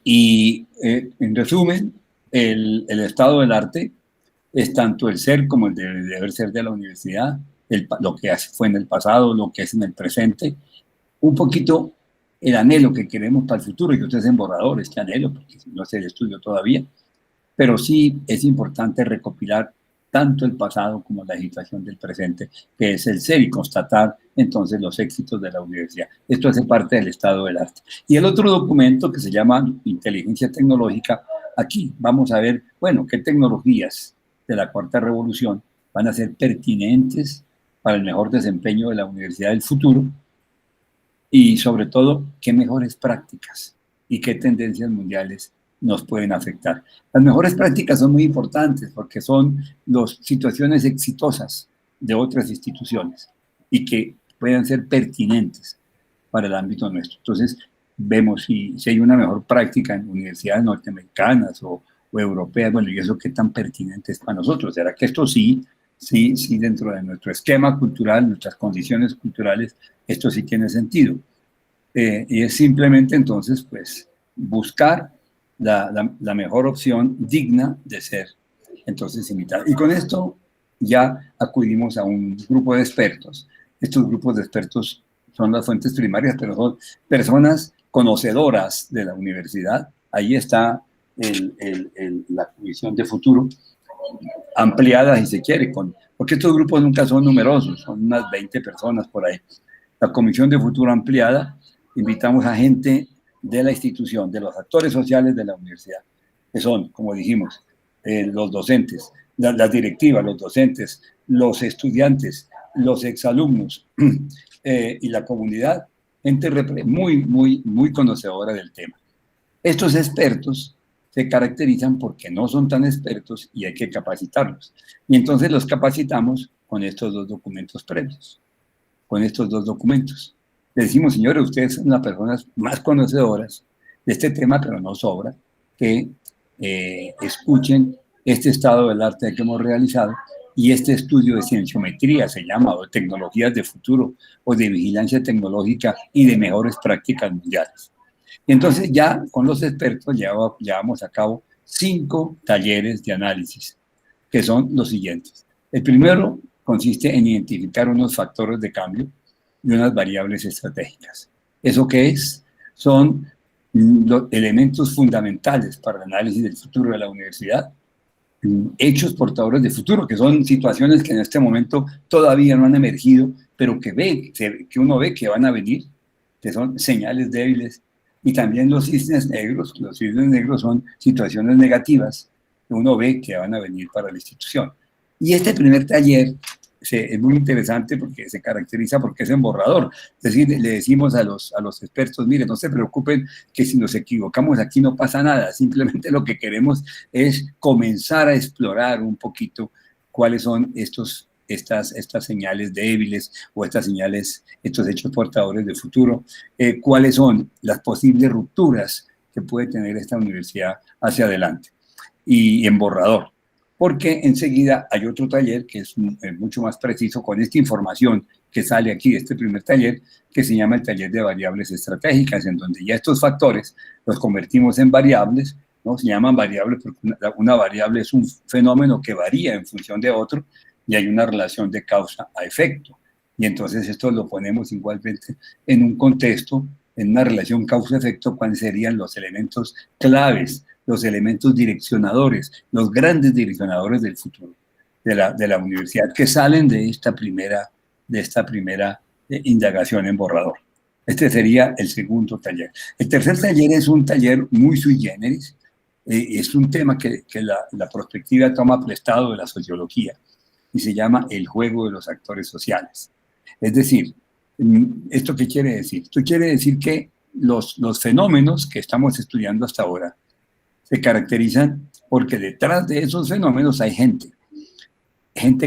Y en resumen, el estado del arte es tanto el ser como el deber ser de la universidad, lo que fue en el pasado, lo que es en el presente, un poquito el anhelo que queremos para el futuro, y ustedes en borrador este anhelo, porque no es el estudio todavía, pero sí es importante recopilar tanto el pasado como la agitación del presente, que es el ser y constatar entonces los éxitos de la universidad. Esto hace parte del estado del arte. Y el otro documento que se llama Inteligencia Tecnológica, aquí vamos a ver, bueno, qué tecnologías de la cuarta revolución van a ser pertinentes para el mejor desempeño de la universidad del futuro y sobre todo qué mejores prácticas y qué tendencias mundiales nos pueden afectar. Las mejores prácticas son muy importantes porque son las situaciones exitosas de otras instituciones y que puedan ser pertinentes para el ámbito nuestro. Entonces, vemos si hay una mejor práctica en universidades norteamericanas o europeas, bueno, y eso qué tan pertinente es para nosotros. ¿Será que esto sí, dentro de nuestro esquema cultural, nuestras condiciones culturales, esto sí tiene sentido? Y es simplemente entonces, pues, buscar la mejor opción digna de ser entonces imitada. Y con esto ya acudimos a un grupo de expertos. Estos grupos de expertos son las fuentes primarias, pero son personas conocedoras de la universidad. Ahí está la Comisión de Futuro, ampliada si se quiere, porque estos grupos nunca son numerosos, son unas 20 personas por ahí. La Comisión de Futuro ampliada, invitamos a gente de la institución, de los actores sociales de la universidad, que son, como dijimos, los docentes, las directivas, los docentes, los estudiantes, los exalumnos y la comunidad, gente muy conocedora del tema. Estos expertos se caracterizan porque no son tan expertos y hay que capacitarlos. Y entonces los capacitamos con estos dos documentos previos, con estos dos documentos. Le decimos, señores, ustedes son las personas más conocedoras de este tema, pero no sobra que escuchen este estado del arte que hemos realizado y este estudio de cienciometría se llama, o de tecnologías de futuro, o de vigilancia tecnológica y de mejores prácticas mundiales. Y entonces ya con los expertos llevamos a cabo 5 talleres de análisis, que son los siguientes. El primero consiste en identificar unos factores de cambio y unas variables estratégicas. ¿Eso qué es? Son los elementos fundamentales para el análisis del futuro de la universidad, hechos portadores de futuro, que son situaciones que en este momento todavía no han emergido, pero que uno ve que van a venir, que son señales débiles, y también los cisnes negros. Los cisnes negros son situaciones negativas que uno ve que van a venir para la institución. Y este primer taller es muy interesante porque se caracteriza porque es en borrador. Es decir, le decimos a los expertos, miren, no se preocupen que si nos equivocamos aquí no pasa nada, simplemente lo que queremos es comenzar a explorar un poquito cuáles son estas señales débiles o estas señales, estos hechos portadores de futuro, cuáles son las posibles rupturas que puede tener esta universidad hacia adelante y en borrador. Porque enseguida hay otro taller que es mucho más preciso con esta información que sale aquí de este primer taller, que se llama el taller de variables estratégicas, en donde ya estos factores los convertimos en variables, ¿no? Se llaman variables porque una variable es un fenómeno que varía en función de otro y hay una relación de causa a efecto. Y entonces esto lo ponemos igualmente en un contexto, en una relación causa-efecto, cuáles serían los elementos claves, los elementos direccionadores, los grandes direccionadores del futuro de la universidad que salen de esta primera indagación en borrador. Este sería el segundo taller. El tercer taller es un taller muy sui generis, es un tema que la prospectiva toma prestado de la sociología y se llama el juego de los actores sociales. Es decir, ¿esto qué quiere decir? Esto quiere decir que los fenómenos que estamos estudiando hasta ahora se caracterizan porque detrás de esos fenómenos hay gente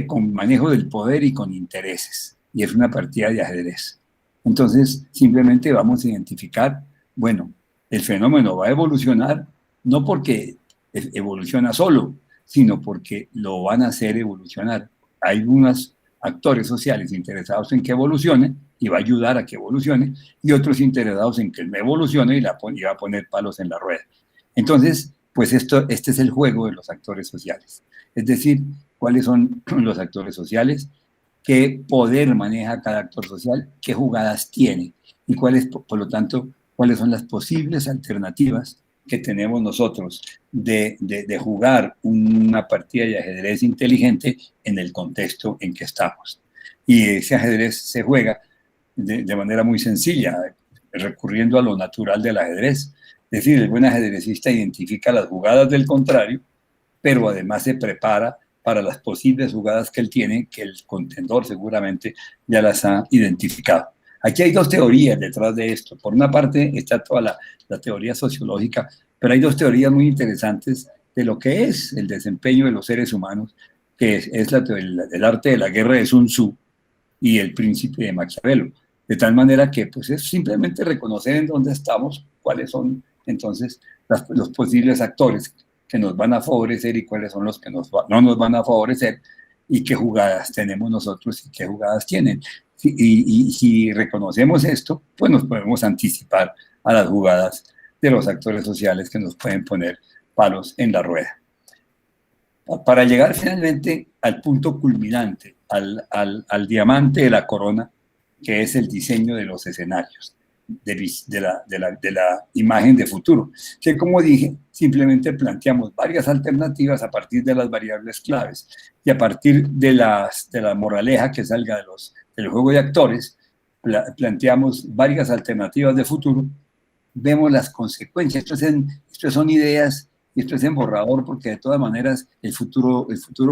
con manejo del poder y con intereses, y es una partida de ajedrez. Entonces, simplemente vamos a identificar, bueno, el fenómeno va a evolucionar, no porque evoluciona solo, sino porque lo van a hacer evolucionar. Hay algunos actores sociales interesados en que evolucione y va a ayudar a que evolucione, y otros interesados en que no evolucione y va a poner palos en la rueda. Entonces, pues este es el juego de los actores sociales. Es decir, cuáles son los actores sociales, qué poder maneja cada actor social, qué jugadas tiene y por lo tanto, cuáles son las posibles alternativas que tenemos nosotros de jugar una partida de ajedrez inteligente en el contexto en que estamos. Y ese ajedrez se juega de manera muy sencilla, recurriendo a lo natural del ajedrez. Es decir, el buen ajedrecista identifica las jugadas del contrario, pero además se prepara para las posibles jugadas que él tiene, que el contendor seguramente ya las ha identificado. Aquí hay dos teorías detrás de esto. Por una parte está toda la teoría sociológica, pero hay dos teorías muy interesantes de lo que es el desempeño de los seres humanos, que es el arte de la guerra de Sun Tzu y el príncipe de Maquiavelo. De tal manera que pues, es simplemente reconocer en dónde estamos, cuáles son entonces los posibles actores que nos van a favorecer y cuáles son los que no nos van a favorecer, y qué jugadas tenemos nosotros y qué jugadas tienen. Y si reconocemos esto, pues nos podemos anticipar a las jugadas de los actores sociales que nos pueden poner palos en la rueda. Para llegar finalmente al punto culminante, al diamante de la corona, que es el diseño de los escenarios, de la imagen de futuro, que como dije, simplemente planteamos varias alternativas a partir de las variables claves y a partir de la moraleja que salga del juego de actores, planteamos varias alternativas de futuro, vemos las consecuencias. Esto son ideas y esto es en borrador, porque de todas maneras el futuro,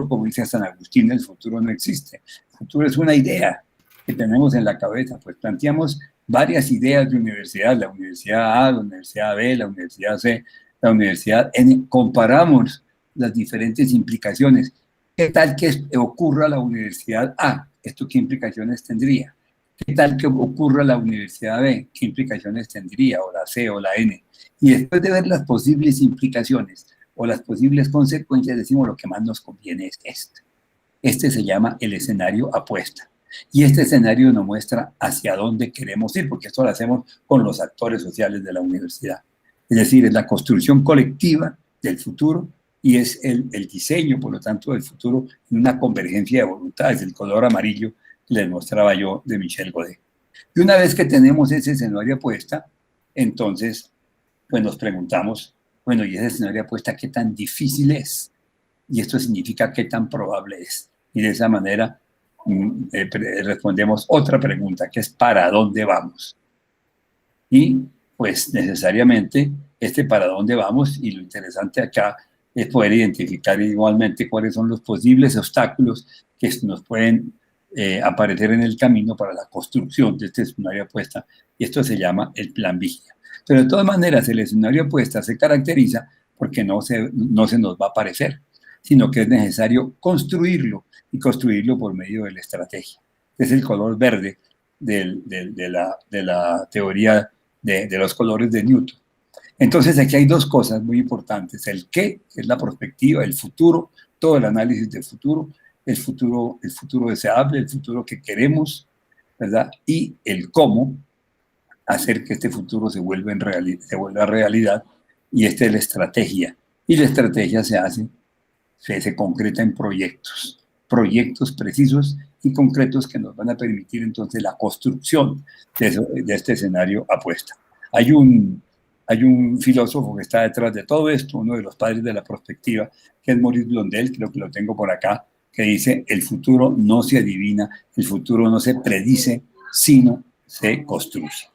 como dice San Agustín, el futuro no existe. El futuro es una idea que tenemos en la cabeza. Pues planteamos varias ideas de universidad, la universidad A, la universidad B, la universidad C, la universidad N. Comparamos las diferentes implicaciones. ¿Qué tal que ocurra la universidad A? ¿Esto qué implicaciones tendría? ¿Qué tal que ocurra la universidad B? ¿Qué implicaciones tendría? O la C o la N. Y después de ver las posibles implicaciones o las posibles consecuencias, decimos lo que más nos conviene es esto. Este se llama el escenario apuesta. Y este escenario nos muestra hacia dónde queremos ir, porque esto lo hacemos con los actores sociales de la universidad. Es decir, es la construcción colectiva del futuro y es el diseño, por lo tanto, del futuro en una convergencia de voluntades, el color amarillo que les mostraba yo de Michel Godet. Y una vez que tenemos ese escenario apuesta, entonces, pues nos preguntamos, bueno, ¿y ese escenario apuesta qué tan difícil es? Y esto significa qué tan probable es. Y de esa manera respondemos otra pregunta, que es ¿para dónde vamos? Y pues necesariamente para dónde vamos, y lo interesante acá es poder identificar igualmente cuáles son los posibles obstáculos que nos pueden aparecer en el camino para la construcción de este escenario apuesta, y esto se llama el plan vigia. Pero de todas maneras el escenario apuesta se caracteriza porque no se nos va a aparecer, sino que es necesario construirlo, y construirlo por medio de la estrategia. Es el color verde de la teoría de los colores de Newton. Entonces aquí hay dos cosas muy importantes: el qué, que es la perspectiva, el futuro, todo el análisis del futuro, el futuro deseable, el futuro que queremos, ¿verdad? Y el cómo hacer que este futuro se vuelva realidad, y esta es la estrategia. Y la estrategia se concreta en proyectos precisos y concretos que nos van a permitir entonces la construcción de este escenario apuesta. Hay un filósofo que está detrás de todo esto, uno de los padres de la prospectiva, que es Maurice Blondel, creo que lo tengo por acá, que dice: el futuro no se adivina, el futuro no se predice, sino se construye.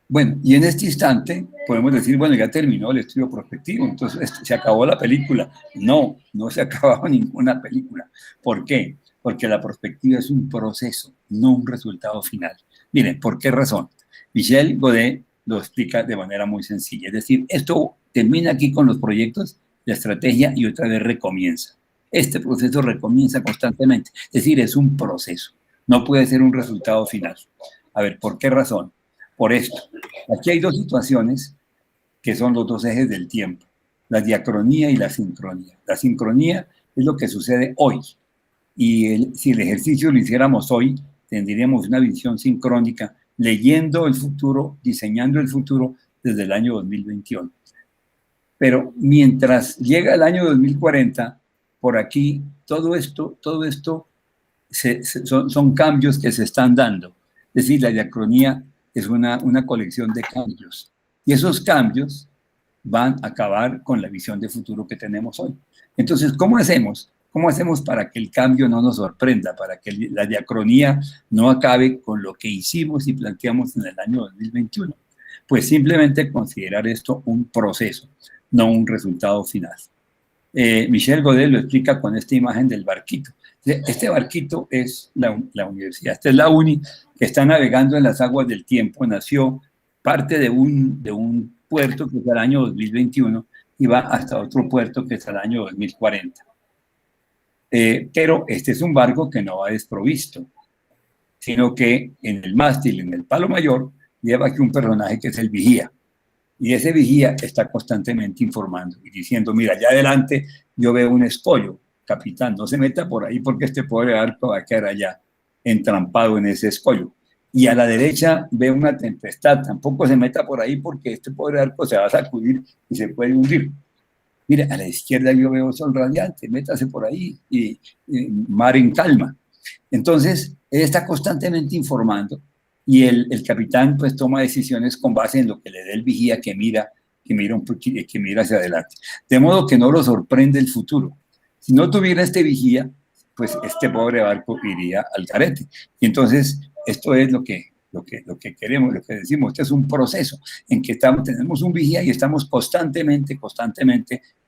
Bueno, y en este instante podemos decir, bueno, ya terminó el estudio prospectivo, entonces se acabó la película. No se ha acabado ninguna película. ¿Por qué? Porque la prospectiva es un proceso, no un resultado final. Miren, ¿por qué razón? Michel Godet lo explica de manera muy sencilla. Es decir, esto termina aquí con los proyectos, la estrategia, y otra vez recomienza. Este proceso recomienza constantemente. Es decir, es un proceso. No puede ser un resultado final. A ver, ¿por qué razón? Por esto. Aquí hay dos situaciones que son los dos ejes del tiempo: la diacronía y la sincronía. La sincronía es lo que sucede hoy, y si el ejercicio lo hiciéramos hoy, tendríamos una visión sincrónica, leyendo el futuro, diseñando el futuro desde el año 2021. Pero mientras llega el año 2040, por aquí, todo esto son cambios que se están dando. Es decir, la diacronía es una colección de cambios. Y esos cambios van a acabar con la visión de futuro que tenemos hoy. Entonces, ¿cómo hacemos? ¿Cómo hacemos para que el cambio no nos sorprenda, para que la diacronía no acabe con lo que hicimos y planteamos en el año 2021? Pues simplemente considerar esto un proceso, no un resultado final. Michel Godet lo explica con esta imagen del barquito. Este barquito es la universidad, esta es la UNI, que está navegando en las aguas del tiempo. Nació parte de un puerto que es el año 2021 y va hasta otro puerto que es el año 2040. Pero este es un barco que no va desprovisto, sino que en el mástil, en el palo mayor, lleva aquí un personaje que es el vigía. Y ese vigía está constantemente informando y diciendo, mira, allá adelante yo veo un escollo, capitán, no se meta por ahí porque este pobre barco va a quedar allá entrampado en ese escollo. Y a la derecha ve una tempestad, tampoco se meta por ahí porque este pobre barco se va a sacudir y se puede hundir. Mira, a la izquierda yo veo sol radiante, métase por ahí y mar en calma. Entonces, él está constantemente informando y el capitán pues toma decisiones con base en lo que le dé el vigía que mira hacia adelante. De modo que no lo sorprende el futuro. Si no tuviera este vigía, pues este pobre barco iría al carete. Y entonces, esto es lo que queremos, lo que decimos. Este es un proceso en que tenemos un vigía y estamos constantemente,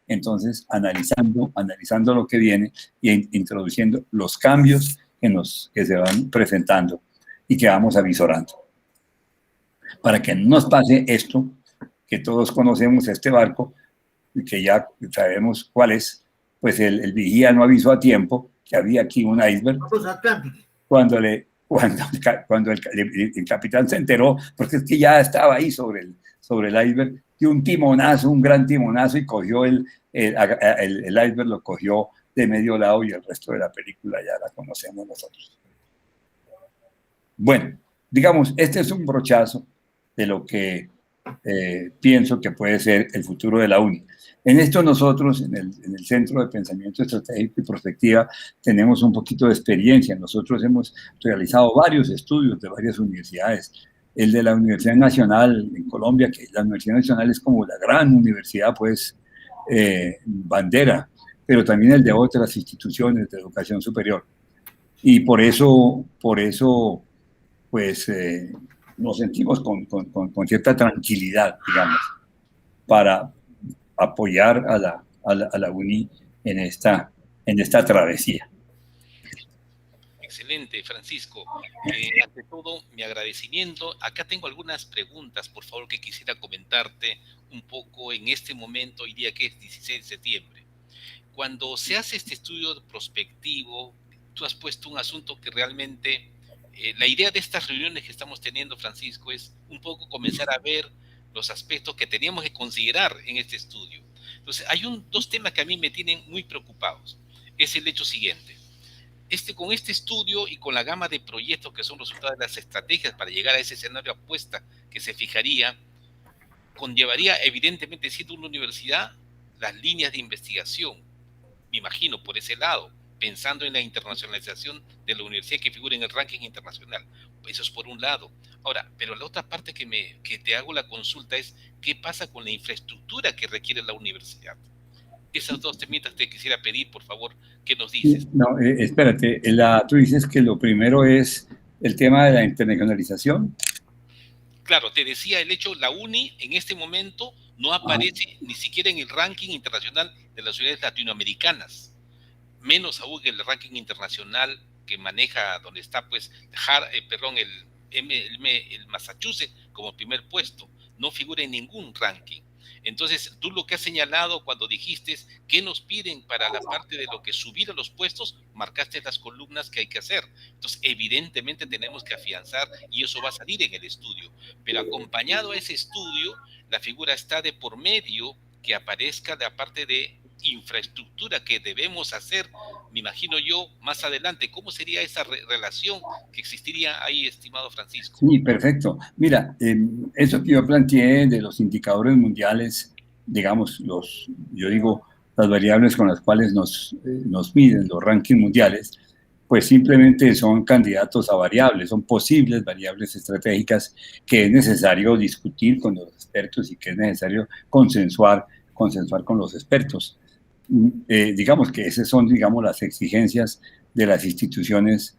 entonces, analizando lo que viene e introduciendo los cambios que se van presentando y que vamos avisorando. Para que no nos pase esto, que todos conocemos este barco, y que ya sabemos cuál es, pues el vigía no avisó a tiempo que había aquí un iceberg. Cuando el capitán se enteró, porque es que ya estaba ahí sobre el iceberg, dio un gran timonazo y cogió el iceberg, lo cogió de medio lado y el resto de la película ya la conocemos nosotros. Bueno, digamos, este es un brochazo de lo que pienso que puede ser el futuro de la UNI. En esto nosotros, en el Centro de Pensamiento Estratégico y Prospectiva, tenemos un poquito de experiencia. Nosotros hemos realizado varios estudios de varias universidades. El de la Universidad Nacional en Colombia, que la Universidad Nacional es como la gran universidad, pues, bandera, pero también el de otras instituciones de educación superior. Y por eso pues, nos sentimos con cierta tranquilidad, digamos, para apoyar a la UNI en esta travesía. Excelente, Francisco. Ante todo, mi agradecimiento. Acá tengo algunas preguntas, por favor, que quisiera comentarte un poco en este momento, hoy día que es 16 de septiembre. Cuando se hace este estudio prospectivo, tú has puesto un asunto que realmente, la idea de estas reuniones que estamos teniendo, Francisco, es un poco comenzar a ver los aspectos que teníamos que considerar en este estudio. Entonces, hay dos temas que a mí me tienen muy preocupados. Es el hecho siguiente. Con este estudio y con la gama de proyectos que son resultados de las estrategias para llegar a ese escenario apuesta que se fijaría, conllevaría, evidentemente, siendo una universidad, las líneas de investigación, me imagino, por ese lado, pensando en la internacionalización de la universidad que figura en el ranking internacional. Eso es por un lado. Ahora, pero la otra parte que te hago la consulta es, ¿qué pasa con la infraestructura que requiere la universidad? Esas dos temitas te quisiera pedir, por favor, ¿qué nos dices? No, espérate, tú dices que lo primero es el tema de la internacionalización. Claro, te decía el hecho, la UNI en este momento no aparece ni siquiera en el ranking internacional de las universidades latinoamericanas, menos aún en el ranking internacional que maneja, donde está pues el Massachusetts como primer puesto, no figura en ningún ranking. Entonces, tú lo que has señalado cuando dijiste qué nos piden para la parte de lo que subir a los puestos, marcaste las columnas que hay que hacer. Entonces, evidentemente tenemos que afianzar y eso va a salir en el estudio. Pero acompañado a ese estudio, la figura está de por medio que aparezca la parte de infraestructura que debemos hacer, me imagino yo, más adelante. ¿Cómo sería esa relación que existiría ahí, estimado Francisco? Sí, perfecto. Mira, eso que yo planteé de los indicadores mundiales, digamos, yo digo, las variables con las cuales nos miden los rankings mundiales, pues simplemente son candidatos a variables, son posibles variables estratégicas que es necesario discutir con los expertos y que es necesario consensuar con los expertos. Digamos que esas son, digamos, las exigencias de las instituciones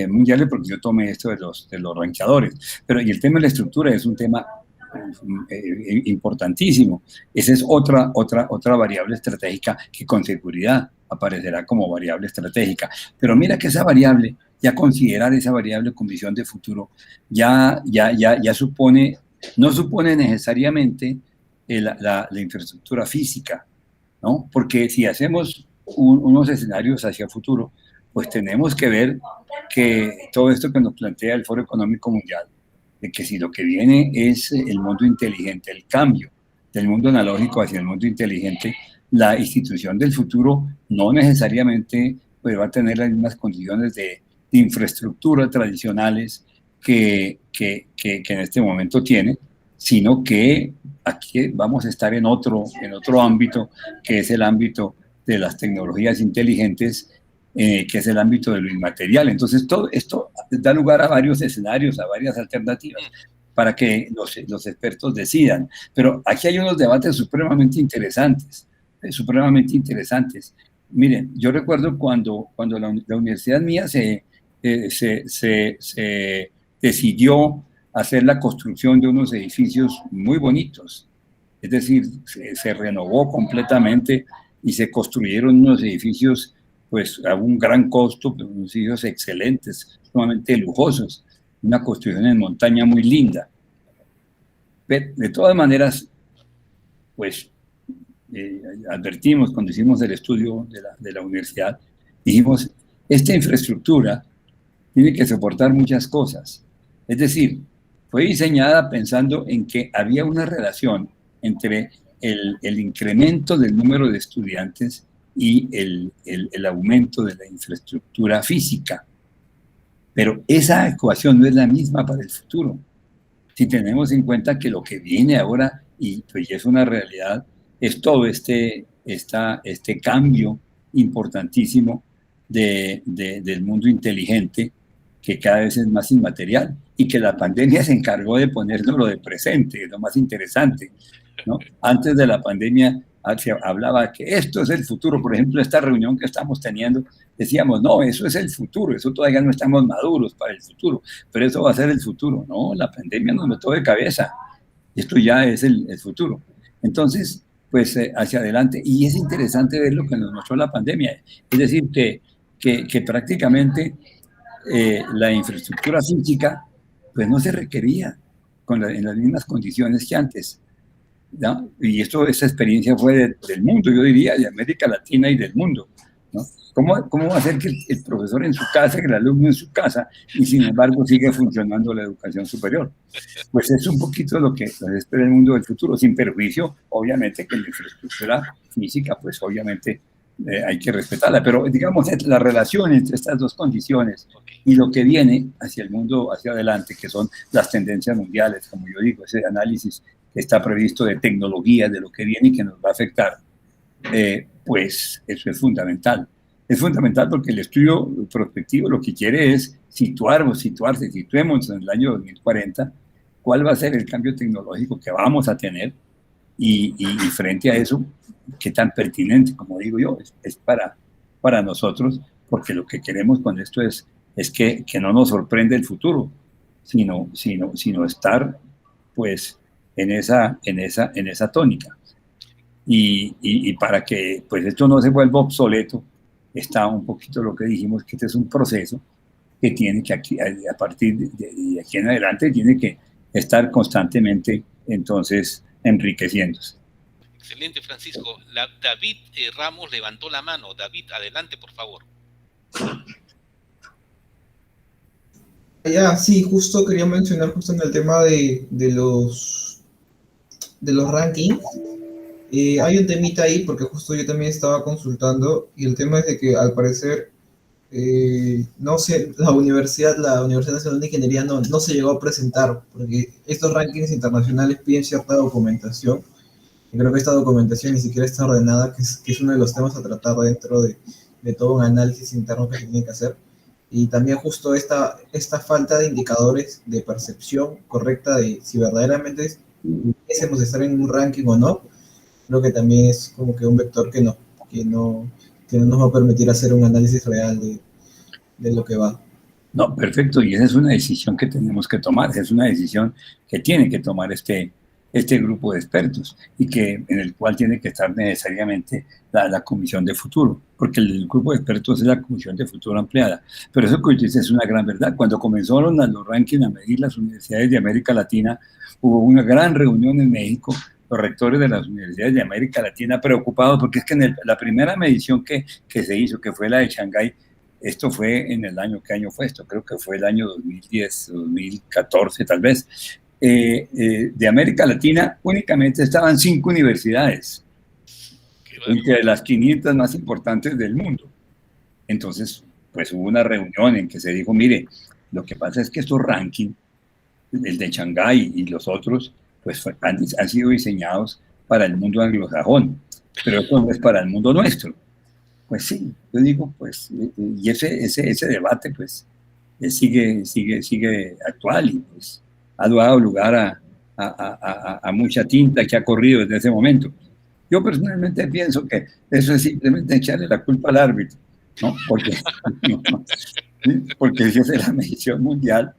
mundiales, porque yo tomé esto de los ranqueadores. Pero y el tema de la estructura es un tema importantísimo. Esa es otra variable estratégica que con seguridad aparecerá como variable estratégica. Pero mira que esa variable, ya considerar esa variable con visión de futuro, ya supone, no supone necesariamente la infraestructura física, ¿no? Porque si hacemos unos escenarios hacia el futuro, pues tenemos que ver que todo esto que nos plantea el Foro Económico Mundial, de que si lo que viene es el mundo inteligente, el cambio del mundo analógico hacia el mundo inteligente, la institución del futuro no necesariamente pues, va a tener las mismas condiciones de infraestructura tradicionales que en este momento tiene, sino que aquí vamos a estar en otro ámbito, que es el ámbito de las tecnologías inteligentes, que es el ámbito de lo inmaterial. Entonces, todo esto da lugar a varios escenarios, a varias alternativas, para que los expertos decidan. Pero aquí hay unos debates supremamente interesantes. Miren, yo recuerdo cuando la universidad mía se decidió hacer la construcción de unos edificios muy bonitos. Es decir, se renovó completamente y se construyeron unos edificios pues a un gran costo, pero unos edificios excelentes, sumamente lujosos, una construcción en montaña muy linda. De todas maneras, pues advertimos cuando hicimos el estudio de la universidad, dijimos, esta infraestructura tiene que soportar muchas cosas. Es decir, fue diseñada pensando en que había una relación entre el incremento del número de estudiantes y el aumento de la infraestructura física. Pero esa ecuación no es la misma para el futuro. Si tenemos en cuenta que lo que viene ahora, y pues ya es una realidad, es todo este cambio importantísimo del mundo inteligente, que cada vez es más inmaterial, y que la pandemia se encargó de ponerlo de presente, es lo más interesante, ¿no? Antes de la pandemia se hablaba que esto es el futuro. Por ejemplo, esta reunión que estamos teniendo, decíamos, no, eso es el futuro, eso todavía no estamos maduros para el futuro, pero eso va a ser el futuro. No, la pandemia nos metió de cabeza, esto ya es el futuro. Entonces, pues hacia adelante, y es interesante ver lo que nos mostró la pandemia, es decir, que prácticamente la infraestructura física pues no se requería en las mismas condiciones que antes, ¿no? Y esa experiencia fue del mundo, yo diría, de América Latina y del mundo, ¿no? ¿Cómo va a ser que el profesor en su casa, que el alumno en su casa, y sin embargo sigue funcionando la educación superior? Pues es un poquito lo que espera el mundo del futuro, sin perjuicio, obviamente, que la infraestructura física, pues obviamente hay que respetarla, pero digamos la relación entre estas dos condiciones y lo que viene hacia el mundo, hacia adelante, que son las tendencias mundiales, como yo digo, ese análisis que está previsto de tecnología, de lo que viene y que nos va a afectar, pues eso es fundamental. Es fundamental porque el estudio prospectivo lo que quiere es situémonos en el año 2040, cuál va a ser el cambio tecnológico que vamos a tener y frente a eso, qué tan pertinente, como digo yo, es para nosotros, porque lo que queremos con esto es que no nos sorprenda el futuro, sino estar pues en esa tónica. Y para que pues esto no se vuelva obsoleto, está un poquito lo que dijimos, que este es un proceso que tiene que a partir de aquí en adelante tiene que estar constantemente entonces enriqueciéndose. Excelente, Francisco. David Ramos levantó la mano. David, adelante, por favor. Ya, sí, justo quería mencionar justo en el tema de los rankings. Hay un temita ahí, porque justo yo también estaba consultando, y el tema es de que al parecer, no sé, la Universidad Nacional de Ingeniería no se llegó a presentar, porque estos rankings internacionales piden cierta documentación, y creo que esta documentación ni siquiera está ordenada, que es uno de los temas a tratar dentro de todo un análisis interno que se tiene que hacer. Y también justo esta falta de indicadores de percepción correcta de si verdaderamente quisiésemos estar en un ranking o no, creo que también es como que un vector que no nos va a permitir hacer un análisis real de lo que va. No, perfecto, y esa es una decisión que tenemos que tomar, es una decisión que tiene que tomar este grupo de expertos y en el cual tiene que estar necesariamente la Comisión de Futuro, porque el grupo de expertos es la Comisión de Futuro ampliada. Pero eso que usted dice es una gran verdad. Cuando comenzaron los rankings a medir las universidades de América Latina, hubo una gran reunión en México, los rectores de las universidades de América Latina preocupados, porque es que la primera medición que se hizo, que fue la de Shanghái, esto fue en el año, ¿qué año fue esto? Creo que fue el año 2010, 2014 tal vez. De América Latina únicamente estaban 5 universidades, entre las 500 más importantes del mundo. Entonces, pues hubo una reunión en que se dijo, mire, lo que pasa es que estos rankings, el de Shanghái y los otros, pues han sido diseñados para el mundo anglosajón, pero esto no es para el mundo nuestro. Pues sí, yo digo, pues, y ese debate, pues, sigue actual y pues ha dado lugar a mucha tinta que ha corrido desde ese momento. Yo personalmente pienso que eso es simplemente echarle la culpa al árbitro, ¿no? Porque esa es la medición mundial,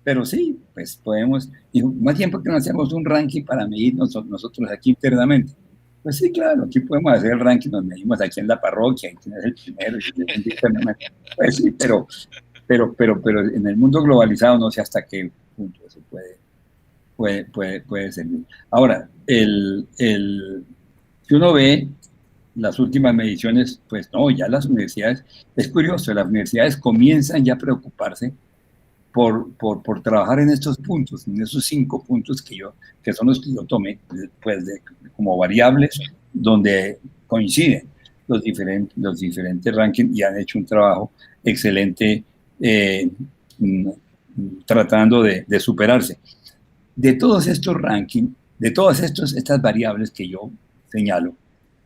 pero sí, pues podemos, y más tiempo que no hacemos un ranking para medir nosotros aquí internamente. Pues sí, claro, aquí podemos hacer el ranking, nos medimos aquí en la parroquia, quién es el primero, pues sí, pero en el mundo globalizado no sé hasta qué punto eso puede servir. Ahora, si uno ve las últimas mediciones, pues no, ya las universidades, es curioso, las universidades comienzan ya a preocuparse por trabajar en estos puntos, en esos 5 puntos que son los que yo tomé, pues como variables donde coinciden los diferentes rankings y han hecho un trabajo excelente tratando de superarse. De todos estos rankings, de todas estas variables que yo señalo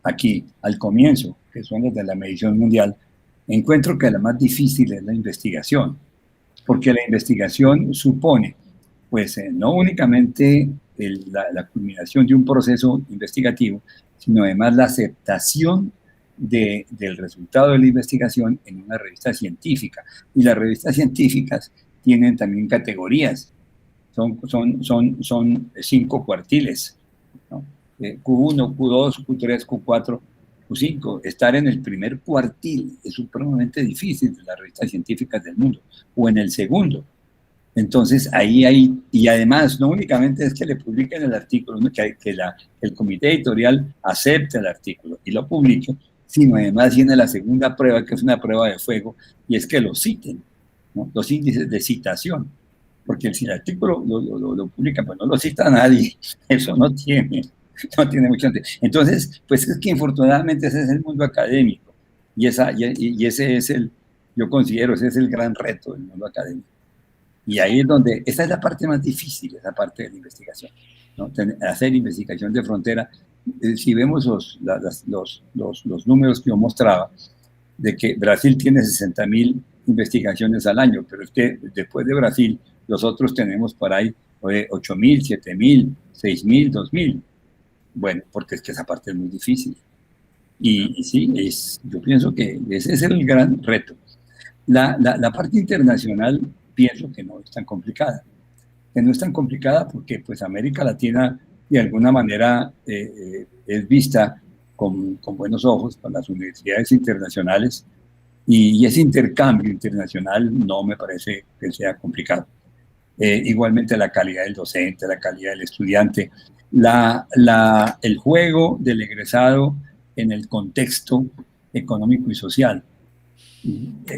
aquí al comienzo, que son las de la medición mundial, encuentro que la más difícil es la investigación, porque la investigación supone, pues, no únicamente la culminación de un proceso investigativo, sino además la aceptación del resultado de la investigación en una revista científica. Y las revistas científicas tienen también categorías, son 5 cuartiles, ¿no? Q1, Q2, Q3, Q4, Q5. Estar en el primer cuartil es supremamente difícil de las revistas científicas del mundo, o en el segundo. Entonces, ahí hay, y además, no únicamente es que le publiquen el artículo, ¿no? que el comité editorial acepte el artículo y lo publique, sino además tiene la segunda prueba, que es una prueba de fuego, y es que lo citen, ¿no? Los índices de citación, porque si el artículo lo publica, pues no lo cita nadie, eso no tiene mucho sentido. Entonces, pues es que infortunadamente ese es el mundo académico, y ese es yo considero, ese es el gran reto del mundo académico. Y ahí es donde, esa es la parte más difícil, esa parte de la investigación, ¿no? Hacer investigación de frontera. Si vemos los números que yo mostraba, de que Brasil tiene 60.000 investigaciones al año, pero es que después de Brasil, los otros tenemos por ahí 8.000, 7.000, 6.000, 2.000. Bueno, porque es que esa parte es muy difícil. Y sí, yo pienso que ese es el gran reto. La parte internacional pienso que no es tan complicada. Que no es tan complicada porque pues América Latina de alguna manera es vista con buenos ojos por las universidades internacionales y ese intercambio internacional no me parece que sea complicado. Igualmente la calidad del docente, la calidad del estudiante, el juego del egresado en el contexto económico y social.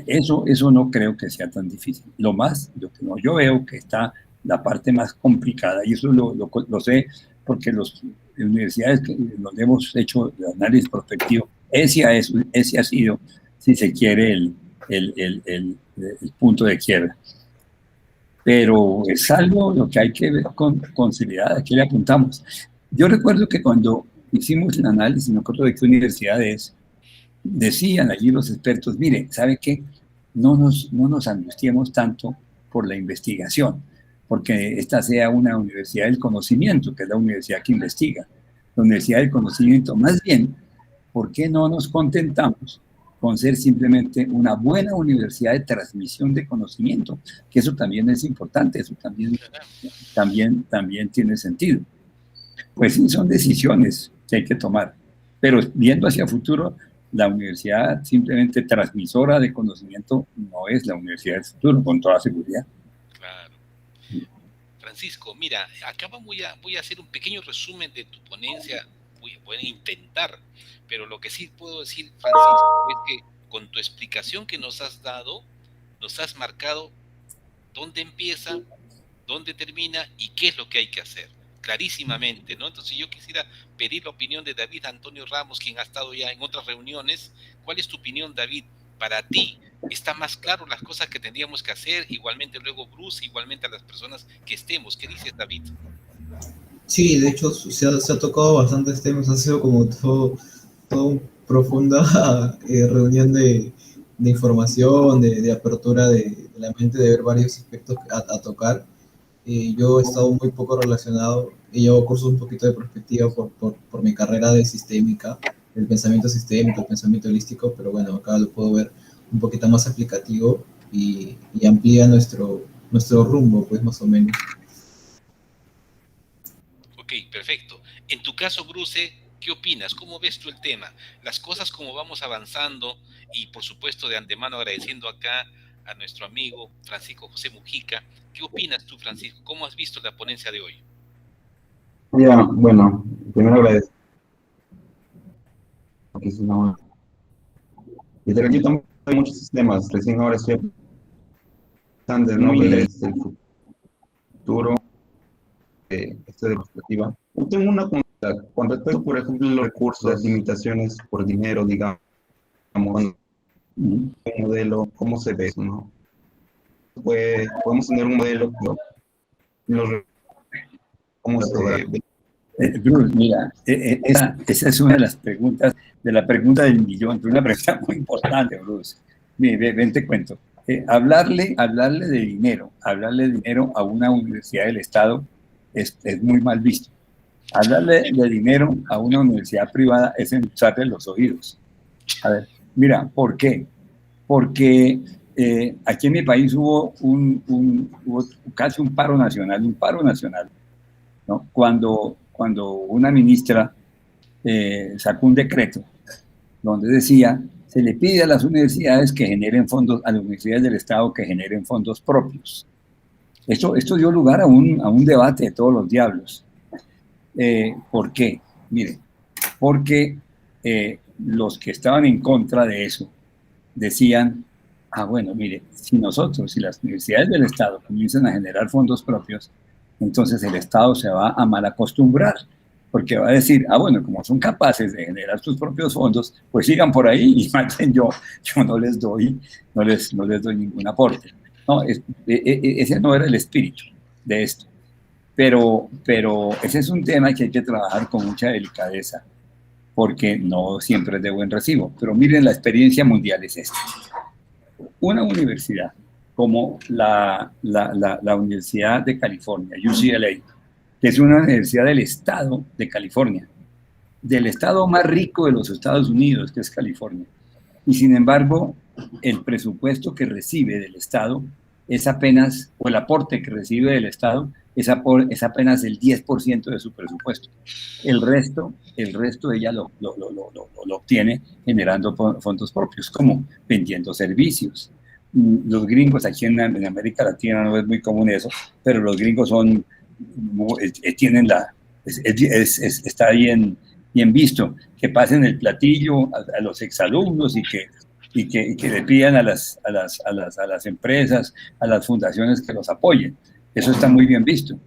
Eso no creo que sea tan difícil. Lo que yo veo que está la parte más complicada, y eso lo sé porque las universidades donde hemos hecho el análisis prospectivo, ese ha sido, si se quiere, el punto de quiebra. Pero es algo lo que hay que ver con seriedad, aquí le apuntamos. Yo recuerdo que cuando hicimos el análisis, no recuerdo de qué universidad es, decían allí los expertos, mire, ¿sabe qué? no nos angustiemos tanto por la investigación, porque esta sea una universidad del conocimiento, que es la universidad que investiga, la universidad del conocimiento. Más bien, ¿por qué no nos contentamos con ser simplemente una buena universidad de transmisión de conocimiento? Que eso también es importante, eso también tiene sentido. Pues sí, son decisiones que hay que tomar, pero viendo hacia el futuro, la universidad simplemente transmisora de conocimiento no es la universidad del futuro, con toda seguridad. Claro. Francisco, mira, acá voy a hacer un pequeño resumen de tu ponencia, voy a intentar, pero lo que sí puedo decir, Francisco, es que con tu explicación que nos has dado, nos has marcado dónde empieza, dónde termina y qué es lo que hay que hacer, clarísimamente, ¿no? Entonces yo quisiera pedir la opinión de David Antonio Ramos, quien ha estado ya en otras reuniones. ¿Cuál es tu opinión, David? Para ti, ¿está más claro las cosas que tendríamos que hacer? Igualmente luego Bruce, igualmente a las personas que estemos. ¿Qué dices, David? Sí, de hecho se ha tocado bastantes temas, ha sido como todo profunda reunión de información, de apertura de la mente, de ver varios aspectos a tocar. Yo he estado muy poco relacionado, y llevo cursos un poquito de perspectiva por mi carrera de sistémica, el pensamiento sistémico, el pensamiento holístico, pero bueno, acá lo puedo ver un poquito más aplicativo y amplía nuestro rumbo, pues más o menos. Ok, perfecto. En tu caso, Bruce, ¿qué opinas? ¿Cómo ves tú el tema? Las cosas como vamos avanzando y por supuesto de antemano agradeciendo acá a nuestro amigo Francisco José Mujica. ¿Qué opinas tú, Francisco? ¿Cómo has visto la ponencia de hoy? Ya, bueno, primero agradezco. Y de aquí también hay muchos sistemas. Recién ahora estoy pensando, ¿no? El futuro de perspectiva. Yo tengo una consulta con respecto, por ejemplo, a los recursos, las limitaciones por dinero, digamos, un modelo, ¿cómo se ve eso, no? Pues, podemos tener un modelo, ¿cómo se ve? Bruce, mira, esa es una de las preguntas, de la pregunta del millón, una pregunta muy importante, Bruce. Ven, te cuento. Hablarle de dinero a una universidad del Estado es muy mal visto. Hablarle de dinero a una universidad privada es endulzarle los oídos. A ver, mira, ¿por qué? Porque aquí en mi país hubo casi un paro nacional, ¿no? Cuando una ministra sacó un decreto donde decía, se le pide a las universidades que generen fondos, a las universidades del Estado que generen fondos propios. Esto dio lugar a un debate de todos los diablos. ¿Por qué? Mire, porque los que estaban en contra de eso decían, bueno, mire, si las universidades del Estado comienzan a generar fondos propios, entonces el Estado se va a mal acostumbrar, porque va a decir, bueno, como son capaces de generar sus propios fondos, pues sigan por ahí y maten yo no les doy ningún aporte. No, ese no era el espíritu de esto. Pero ese es un tema que hay que trabajar con mucha delicadeza, porque no siempre es de buen recibo. Pero miren, la experiencia mundial es esta. Una universidad como la Universidad de California, UCLA, que es una universidad del estado de California, del estado más rico de los Estados Unidos, que es California. Y sin embargo, el presupuesto que recibe del estado es apenas, o el aporte que recibe del estado es apenas el 10% de su presupuesto. El resto ella lo obtiene generando fondos propios, como vendiendo servicios. Los gringos aquí en América Latina no es muy común eso, pero los gringos está bien visto que pasen el platillo a los exalumnos y que le pidan a las empresas, a las fundaciones que los apoyen. Eso está muy bien visto.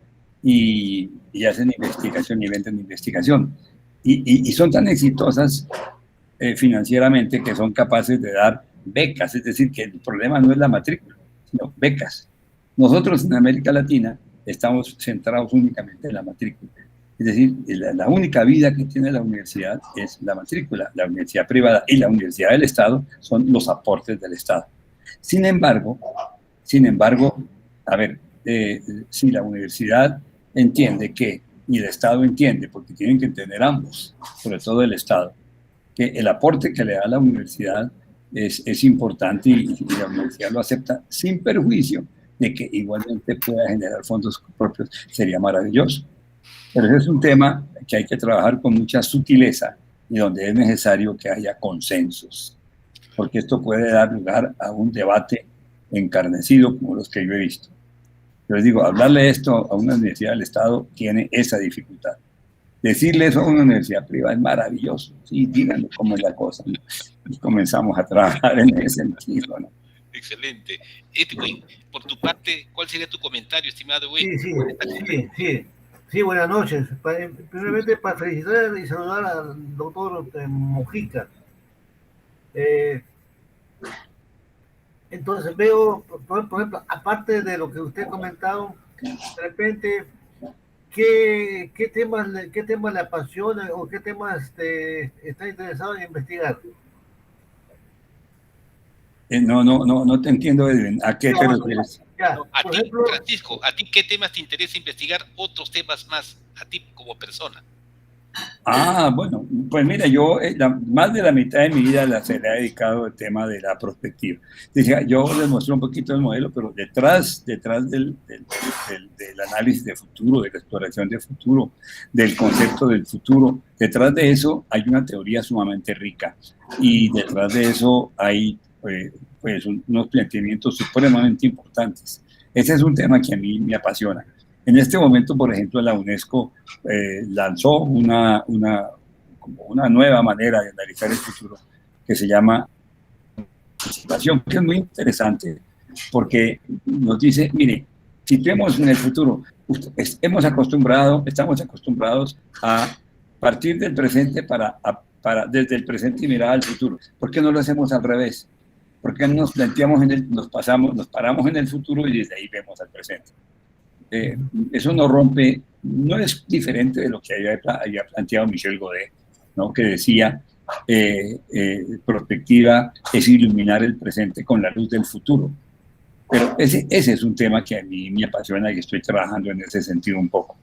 Y hacen investigación y venden investigación. Y son tan exitosas financieramente que son capaces de dar becas. Es decir, que el problema no es la matrícula, sino becas. Nosotros en América Latina estamos centrados únicamente en la matrícula. Es decir, la única vida que tiene la universidad es la matrícula. La universidad privada y la universidad del Estado son los aportes del Estado. Sin embargo, a ver, si la universidad entiende que, y el Estado entiende, porque tienen que entender ambos, sobre todo el Estado, que el aporte que le da la universidad es importante y la universidad lo acepta sin perjuicio de que igualmente pueda generar fondos propios, sería maravilloso. Pero ese es un tema que hay que trabajar con mucha sutileza y donde es necesario que haya consensos, porque esto puede dar lugar a un debate encarnecido como los que yo he visto. Yo les digo, hablarle esto a una universidad del Estado tiene esa dificultad. Decirle eso a una universidad privada es maravilloso. Sí, díganme cómo es la cosa. Y comenzamos a trabajar en ese sentido, ¿no? Excelente. Edwin, por tu parte, ¿cuál sería tu comentario, estimado Edwin? Sí, buenas noches. Primeramente, para felicitar y saludar al doctor Mojica. Entonces veo, por ejemplo, aparte de lo que usted ha comentado, de repente, ¿qué temas le apasiona o qué temas está interesado en investigar? No te entiendo, Edwin. ¿A qué te refieres? A ti, ejemplo, Francisco, ¿a ti qué temas te interesa investigar? Otros temas más, a ti como persona. Bueno, pues mira, yo más de la mitad de mi vida se le ha dedicado al tema de la prospectiva. Yo les mostré un poquito el modelo, pero detrás del análisis de futuro, de la exploración de futuro, del concepto del futuro, detrás de eso hay una teoría sumamente rica y detrás de eso hay pues unos planteamientos supremamente importantes. Ese es un tema que a mí me apasiona. En este momento, por ejemplo, la UNESCO lanzó una nueva manera de analizar el futuro que se llama anticipación, que es muy interesante porque nos dice, mire, situemos en el futuro, estamos acostumbrados a partir del presente desde el presente y mirar al futuro. ¿Por qué no lo hacemos al revés? ¿Por qué no nos planteamos nos paramos en el futuro y desde ahí vemos al presente? Eso no es diferente de lo que había planteado Michel Godet, ¿no? Que decía, perspectiva es iluminar el presente con la luz del futuro. Pero ese es un tema que a mí me apasiona y estoy trabajando en ese sentido un poco.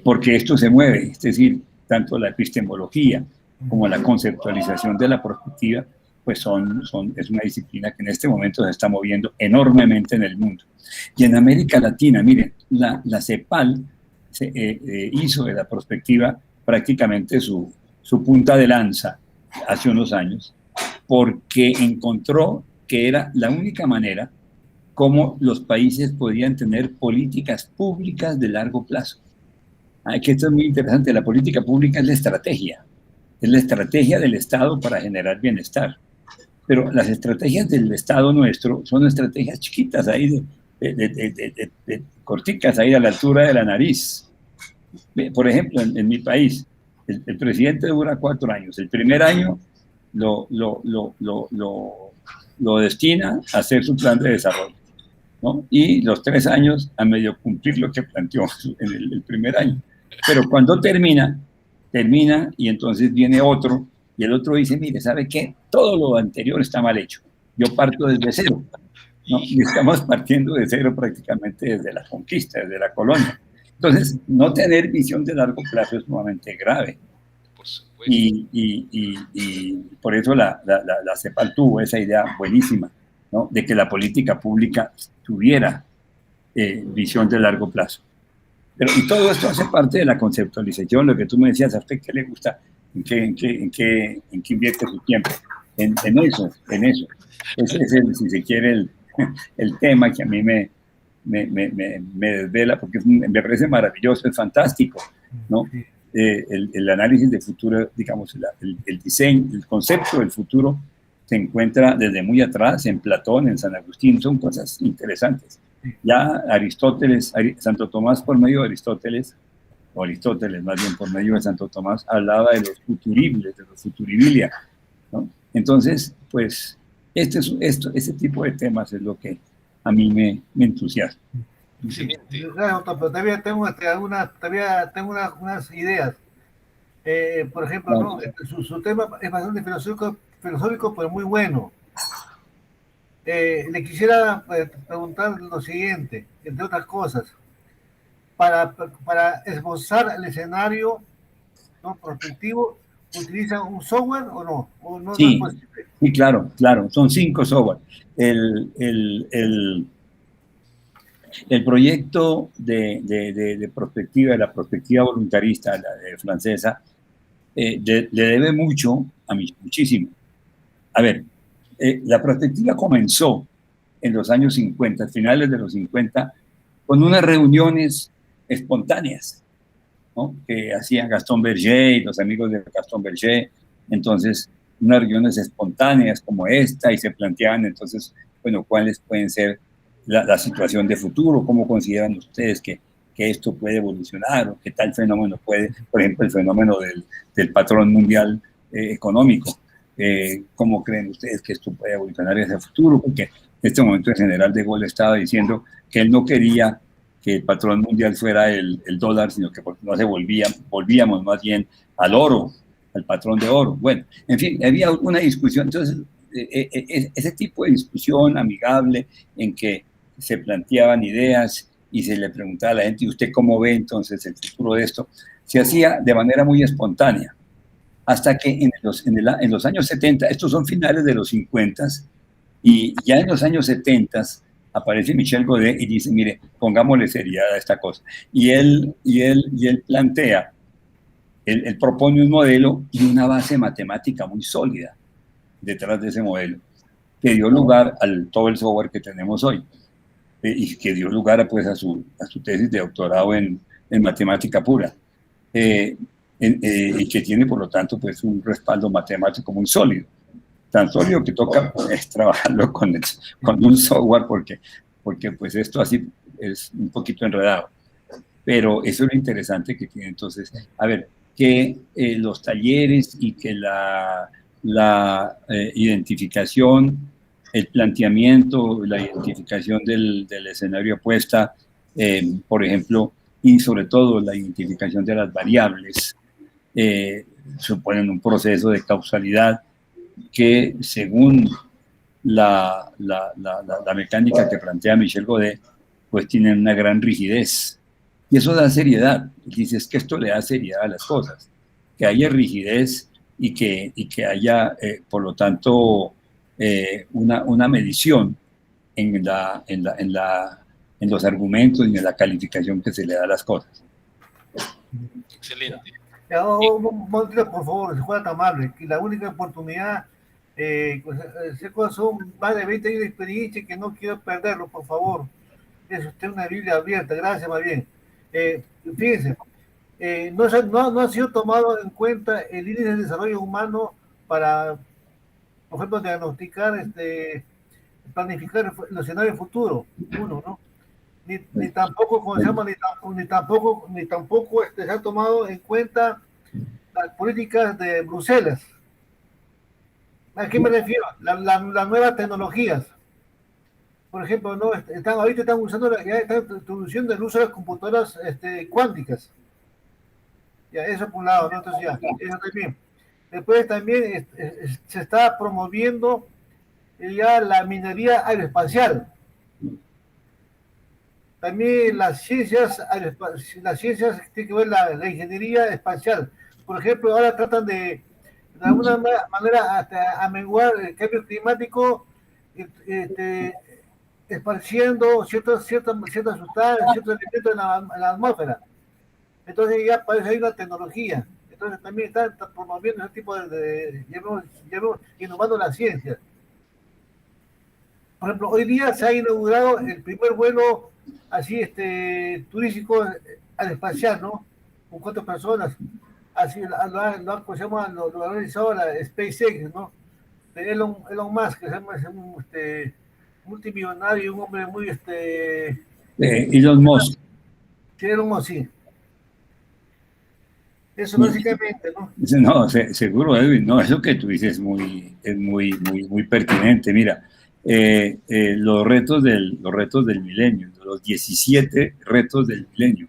Porque esto se mueve, es decir, tanto la epistemología como la conceptualización de la perspectiva, pues es una disciplina que en este momento se está moviendo enormemente en el mundo. Y en América Latina, miren, la CEPAL hizo de la perspectiva prácticamente su punta de lanza hace unos años, porque encontró que era la única manera como los países podían tener políticas públicas de largo plazo. Que esto es muy interesante, la política pública es la estrategia del Estado para generar bienestar. Pero las estrategias del Estado nuestro son estrategias chiquitas, ahí de corticas, ahí a la altura de la nariz. Por ejemplo, en mi país, el presidente dura 4 años. El primer año lo destina a hacer su plan de desarrollo, ¿no? Y los 3 años a medio cumplir lo que planteó en el primer año. Pero cuando termina y entonces viene otro, y el otro dice, mire, ¿sabe qué? Todo lo anterior está mal hecho. Yo parto desde cero, ¿no? Y estamos partiendo de cero prácticamente desde la conquista, desde la colonia. Entonces, no tener visión de largo plazo es sumamente grave. Y por eso la CEPAL tuvo esa idea buenísima, ¿no? De que la política pública tuviera visión de largo plazo. Y todo esto hace parte de la conceptualización, lo que tú me decías, ¿a usted qué le gusta? ¿En qué invierte su tiempo? En eso. Ese es, si se quiere, el tema que a mí me desvela, porque me parece maravilloso, es fantástico, ¿no? El análisis de futuro, digamos, el diseño, el concepto del futuro se encuentra desde muy atrás, en Platón, en San Agustín, son cosas interesantes. Ya Aristóteles, Santo Tomás por medio de Aristóteles más bien por medio de Santo Tomás, hablaba de los futuribles, de los futuribilia, ¿no? Entonces, pues, este tipo de temas es lo que a mí me entusiasma. Sí. Claro, pero todavía tengo unas ideas. Por ejemplo, ¿no? Su tema es bastante filosófico, pero muy bueno. Le quisiera preguntar lo siguiente, entre otras cosas, para esbozar el escenario, ¿no?, prospectivo, ¿utilizan un software o no? ¿O no, no es Sí, posible? sí, claro, claro, son 5 software. El proyecto de prospectiva, la prospectiva voluntarista, la francesa, le debe mucho a mí, muchísimo. A ver, la prospectiva comenzó en los años 50, finales de los 50, con unas reuniones espontáneas, ¿no?, que hacían Gaston Berger y los amigos de Gaston Berger. Entonces, unas reuniones espontáneas como esta, y se planteaban entonces, bueno, cuáles pueden ser la situación de futuro, cómo consideran ustedes que esto puede evolucionar, o qué tal fenómeno puede, por ejemplo, el fenómeno del patrón mundial económico. ¿Cómo creen ustedes que esto puede evolucionar hacia el futuro? Porque en este momento el general de Gaulle estaba diciendo que él no quería que el patrón mundial fuera el dólar, sino que no se volvíamos más bien al oro, al patrón de oro. Bueno, en fin, había una discusión. Entonces, ese tipo de discusión amigable en que se planteaban ideas y se le preguntaba a la gente, ¿y usted cómo ve entonces el futuro de esto?, se hacía de manera muy espontánea, hasta que en los años 70, estos son finales de los 50, y ya en los años 70 aparece Michel Godet y dice, mire, pongámosle seriedad a esta cosa. Y él plantea, él propone un modelo y una base matemática muy sólida detrás de ese modelo, que dio lugar a todo el software que tenemos hoy, y que dio lugar pues, a su tesis de doctorado en matemática pura, y que tiene, por lo tanto, pues, un respaldo matemático muy sólido. Tan sólido que toca pues, trabajarlo con un software, porque pues esto así es un poquito enredado. Pero eso es lo interesante que tiene. Entonces, a ver, que los talleres y que la identificación, el planteamiento, la identificación del escenario apuesta, por ejemplo, y sobre todo la identificación de las variables, suponen un proceso de causalidad que, según la mecánica que plantea Michel Godet, pues tienen una gran rigidez. Y eso da seriedad. Dices que esto le da seriedad a las cosas, que haya rigidez y que haya, por lo tanto, una medición en los argumentos y en la calificación que se le da a las cosas. Excelente. Por favor, si fuera tan amable, que la única oportunidad, son más de 20 años de experiencia, que no quiero perderlo, por favor. Es usted una Biblia abierta, gracias, más bien. Fíjense, no ha sido tomado en cuenta el índice de desarrollo humano para, por ejemplo, diagnosticar, planificar el escenario futuro, uno, ¿no? Ni tampoco, ¿cómo se llama? Ni tampoco se ha tomado en cuenta las políticas de Bruselas. ¿A qué me refiero? Las nuevas tecnologías. Por ejemplo, ¿no? Ahorita están usando, ya están introduciendo el uso de las computadoras cuánticas. Ya, eso por un lado, ¿no? Entonces ya, eso también. Después también se está promoviendo ya la minería aeroespacial. También las ciencias tienen que ver la ingeniería espacial. Por ejemplo, ahora tratan de alguna manera hasta amenguar el cambio climático, esparciendo ciertas sustancias, ciertos elementos en la atmósfera. Entonces ya parece hay una tecnología. Entonces también están promoviendo ese tipo de innovando la ciencia. Por ejemplo, hoy día se ha inaugurado el primer vuelo así turístico al espacial, ¿no? Con 4 personas. Así lo ha realizado la SpaceX, ¿no? De Elon Musk, que se llama, es un multimillonario, un hombre muy Elon Musk. Sí, Elon Musk, sí. Eso básicamente, ¿no? No, seguro, Edwin, no, eso que tú dices es muy pertinente. Mira, los retos del milenio, los 17 retos del milenio.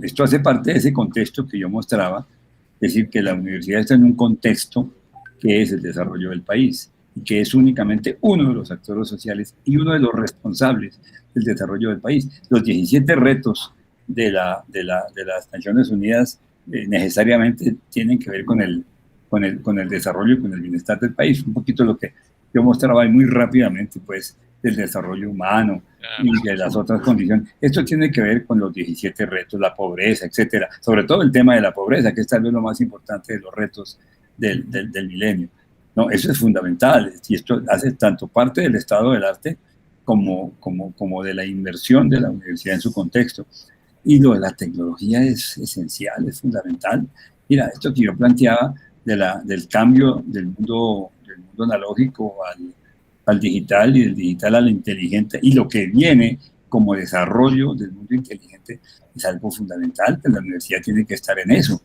Esto hace parte de ese contexto que yo mostraba, es decir, que la universidad está en un contexto que es el desarrollo del país. y que es únicamente uno de los actores sociales y uno de los responsables del desarrollo del país. Los 17 retos de las Naciones Unidas necesariamente tienen que ver con el desarrollo y con el bienestar del país. Un poquito lo que yo mostraba ahí muy rápidamente, pues, del desarrollo humano y de las otras condiciones. Esto tiene que ver con los 17 retos, la pobreza, etcétera. Sobre todo el tema de la pobreza, que es tal vez lo más importante de los retos del milenio. No, eso es fundamental, y esto hace tanto parte del estado del arte como de la inversión de la universidad en su contexto. Y lo de la tecnología es esencial, es fundamental. Mira, esto que yo planteaba del cambio del mundo analógico al digital y del digital al inteligente, y lo que viene como desarrollo del mundo inteligente es algo fundamental, que la universidad tiene que estar en eso,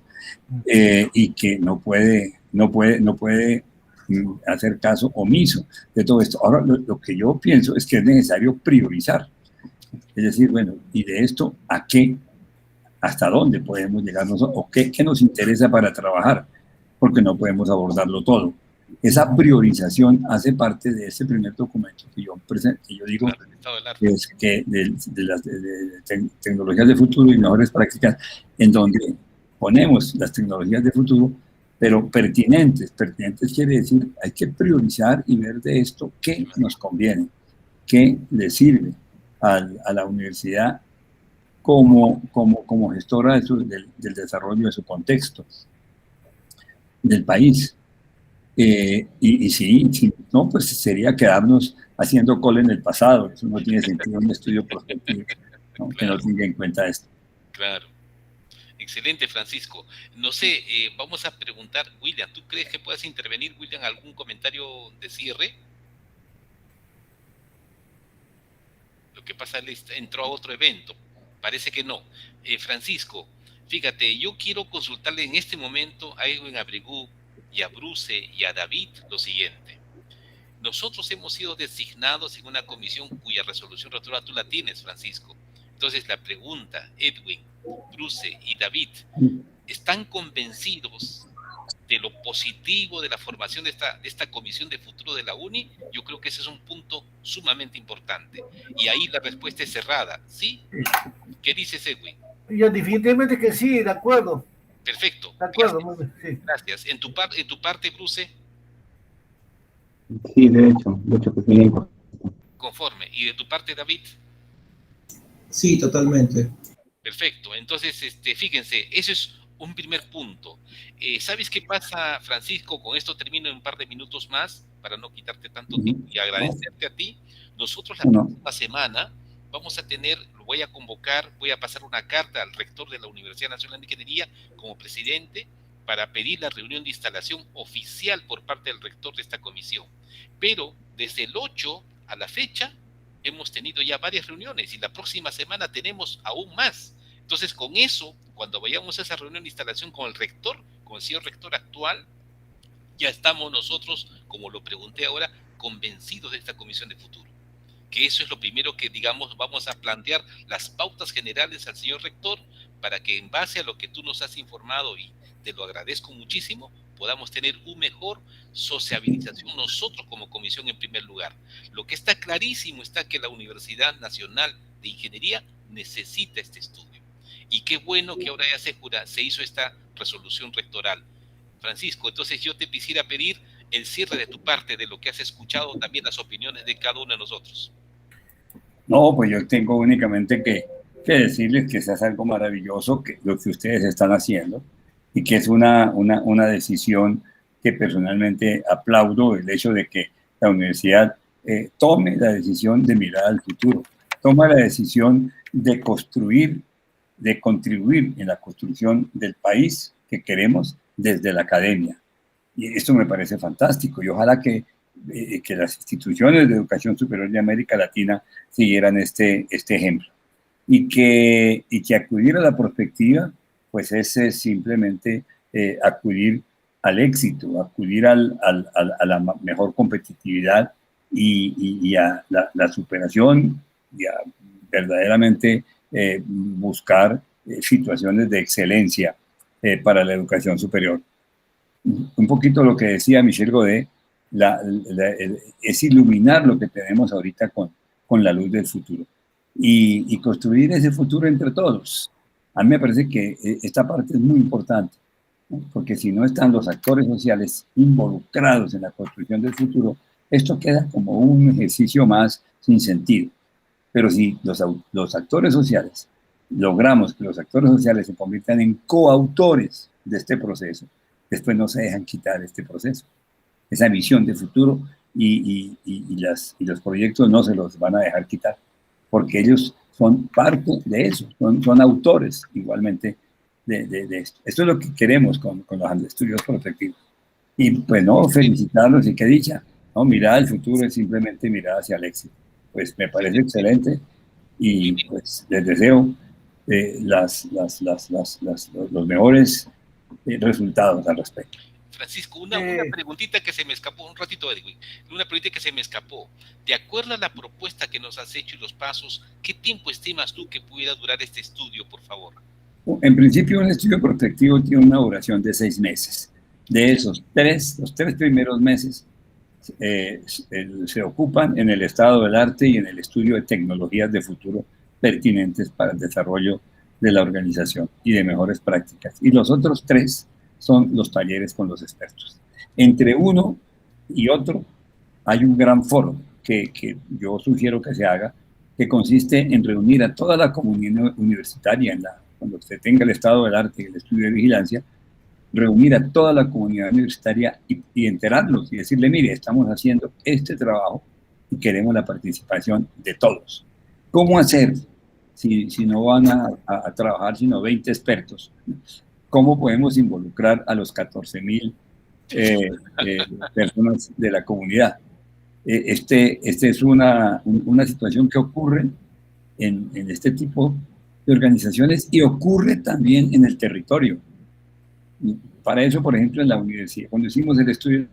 y que no puede hacer caso omiso de todo esto. Ahora, lo que yo pienso es que es necesario priorizar, es decir, bueno, ¿y de esto a qué? ¿Hasta dónde podemos llegar nosotros? ¿O qué nos interesa para trabajar? Porque no podemos abordarlo todo. Esa priorización hace parte de ese primer documento que yo digo, que de las tecnologías de futuro y mejores prácticas, en donde ponemos las tecnologías de futuro, pero pertinentes. Pertinentes quiere decir, hay que priorizar y ver de esto qué nos conviene, qué le sirve a la universidad como gestora del desarrollo de su contexto, del país. Y sí, no, pues sería quedarnos haciendo cola en el pasado. Eso no tiene sentido, un estudio prospectivo, ¿no? Claro. Que no tenga en cuenta esto. Claro. Excelente, Francisco. No sé, vamos a preguntar, William, ¿tú crees que puedas intervenir, William, algún comentario de cierre? Lo que pasa es que entró a otro evento. Parece que no. Francisco, fíjate, yo quiero consultarle en este momento a Edwin Abregu y a Bruce y a David lo siguiente. Nosotros hemos sido designados en una comisión cuya resolución rectora tú la tienes, Francisco. Entonces la pregunta, Edwin, Bruce y David, ¿están convencidos de lo positivo de la formación de esta Comisión de Futuro de la UNI? Yo creo que ese es un punto sumamente importante. Y ahí la respuesta es cerrada, ¿sí? ¿Qué dices, Edwin? Yo definitivamente que sí, de acuerdo. Perfecto. De acuerdo. Gracias. Sí. Gracias. ¿En tu parte, Bruce? Sí, de hecho que sí. Conforme. ¿Y de tu parte, David? Sí, totalmente. Perfecto. Entonces, fíjense, eso es un primer punto. ¿Sabes qué pasa, Francisco? Con esto termino en un par de minutos más para no quitarte tanto tiempo y agradecerte a ti. Nosotros la próxima semana vamos a voy a convocar, voy a pasar una carta al rector de la Universidad Nacional de Ingeniería como presidente para pedir la reunión de instalación oficial por parte del rector de esta comisión. Pero desde el 8 a la fecha hemos tenido ya varias reuniones y la próxima semana tenemos aún más. Entonces, con eso, cuando vayamos a esa reunión de instalación con el rector, con el señor rector actual, ya estamos nosotros, como lo pregunté ahora, convencidos de esta comisión de futuro. Que eso es lo primero que, digamos, vamos a plantear las pautas generales al señor rector para que en base a lo que tú nos has informado, y te lo agradezco muchísimo, podamos tener una mejor sociabilización nosotros como comisión en primer lugar. Lo que está clarísimo está que la Universidad Nacional de Ingeniería necesita este estudio. Y qué bueno que ahora ya se hizo esta resolución rectoral. Francisco, entonces yo te quisiera pedir el cierre de tu parte de lo que has escuchado, también las opiniones de cada uno de nosotros. No, pues yo tengo únicamente que decirles que eso es algo maravilloso, que lo que ustedes están haciendo, y que es una decisión que personalmente aplaudo, el hecho de que la universidad tome la decisión de mirar al futuro, toma la decisión de construir, de contribuir en la construcción del país que queremos desde la academia. Y esto me parece fantástico, y ojalá que las instituciones de educación superior de América Latina siguieran este ejemplo. Y que acudir a la perspectiva, pues es simplemente acudir al éxito, acudir a la mejor competitividad y a la superación, y a verdaderamente buscar situaciones de excelencia para la educación superior. Un poquito lo que decía Michel Godet, es iluminar lo que tenemos ahorita con la luz del futuro y construir ese futuro entre todos. A mí me parece que esta parte es muy importante, ¿no? Porque si no están los actores sociales involucrados en la construcción del futuro, esto queda como un ejercicio más sin sentido. Pero si los actores sociales, logramos que los actores sociales se conviertan en coautores de este proceso, después no se dejan quitar este proceso, esa visión de futuro y los proyectos no se los van a dejar quitar, porque ellos son parte de eso, son autores igualmente de esto. Esto es lo que queremos con los estudios protectivos. Y pues no, felicitarlos y qué dicha, ¿no? Mirar al futuro es simplemente mirar hacia el éxito. Pues me parece excelente y pues les deseo los mejores resultados al respecto. Francisco, una preguntita que se me escapó, un ratito, Edwin, una preguntita que se me escapó. De acuerdo a la propuesta que nos has hecho y los pasos, ¿qué tiempo estimas tú que pudiera durar este estudio, por favor? En principio, un estudio protectivo tiene una duración de 6 meses. De esos los 3 primeros meses se ocupan en el estado del arte y en el estudio de tecnologías de futuro pertinentes para el desarrollo de la organización y de mejores prácticas. Y los otros 3 son los talleres con los expertos. Entre uno y otro hay un gran foro que yo sugiero que se haga, que consiste en reunir a toda la comunidad universitaria, cuando usted tenga el estado del arte y el estudio de vigilancia, reunir a toda la comunidad universitaria y enterarlos y decirle, mire, estamos haciendo este trabajo y queremos la participación de todos. ¿Cómo hacer si no van a trabajar sino 20 expertos? ¿Cómo podemos involucrar a los 14.000 personas de la comunidad? Este es una situación que ocurre en este tipo de organizaciones y ocurre también en el territorio. Para eso, por ejemplo, en la universidad, cuando hicimos el estudio,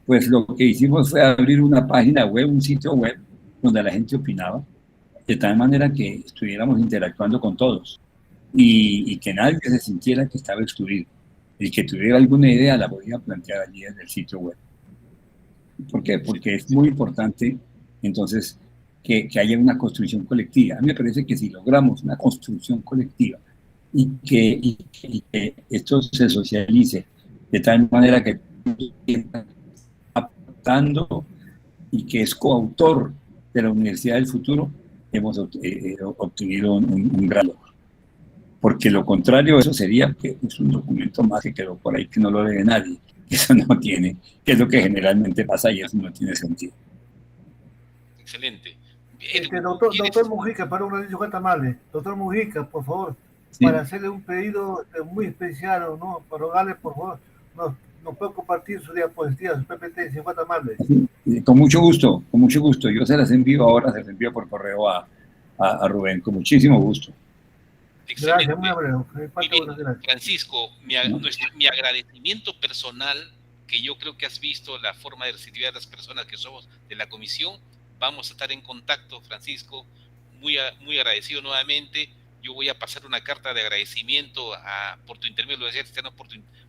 pues lo que hicimos fue abrir una página web, un sitio web, donde la gente opinaba, de tal manera que estuviéramos interactuando con todos y que nadie se sintiera que estaba excluido. El que tuviera alguna idea la podía plantear allí en el sitio web. ¿Por qué? Porque es muy importante, entonces, que haya una construcción colectiva. A mí me parece que si logramos una construcción colectiva y que esto se socialice de tal manera que aportando y que es coautor de la Universidad del Futuro, hemos obtenido un gran logro. Porque lo contrario, eso sería que es un documento más que quedó por ahí que no lo lee nadie. Eso no tiene, que es lo que generalmente pasa y eso no tiene sentido. Excelente. Doctor Mujica, para una dicho Guatemala. Doctor Mujica, por favor, sí, para hacerle un pedido muy especial, ¿no? Para rogarle, por favor, nos puede compartir su diapositiva, su PPT en Guatemala. Sí, con mucho gusto, con mucho gusto. Yo se las envío ahora, se las envío por correo a Rubén, con muchísimo gusto. Excelente. Gracias, Francisco, mi agradecimiento personal, que yo creo que has visto la forma de recibir a las personas que somos de la comisión. Vamos a estar en contacto, Francisco, muy agradecido nuevamente. Yo voy a pasar una carta de agradecimiento por tu intermedio,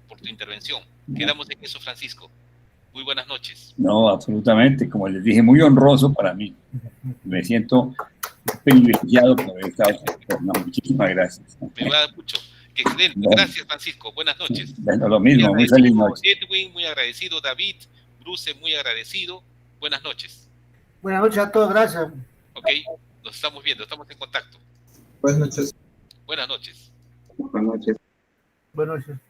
por tu intervención. Quedamos en eso, Francisco. Muy buenas noches. No, absolutamente, como les dije, muy honroso para mí. Me siento privilegiado por haber estado. No, muchísimas gracias. Me va a dar mucho. Excelente. Gracias, Francisco. Buenas noches. Bueno, lo mismo, muy feliz noche. Edwin, muy agradecido. David, Bruce, muy agradecido. Buenas noches. Buenas noches a todos, gracias. Ok, nos estamos viendo, estamos en contacto. Buenas noches. Buenas noches. Buenas noches. Buenas noches.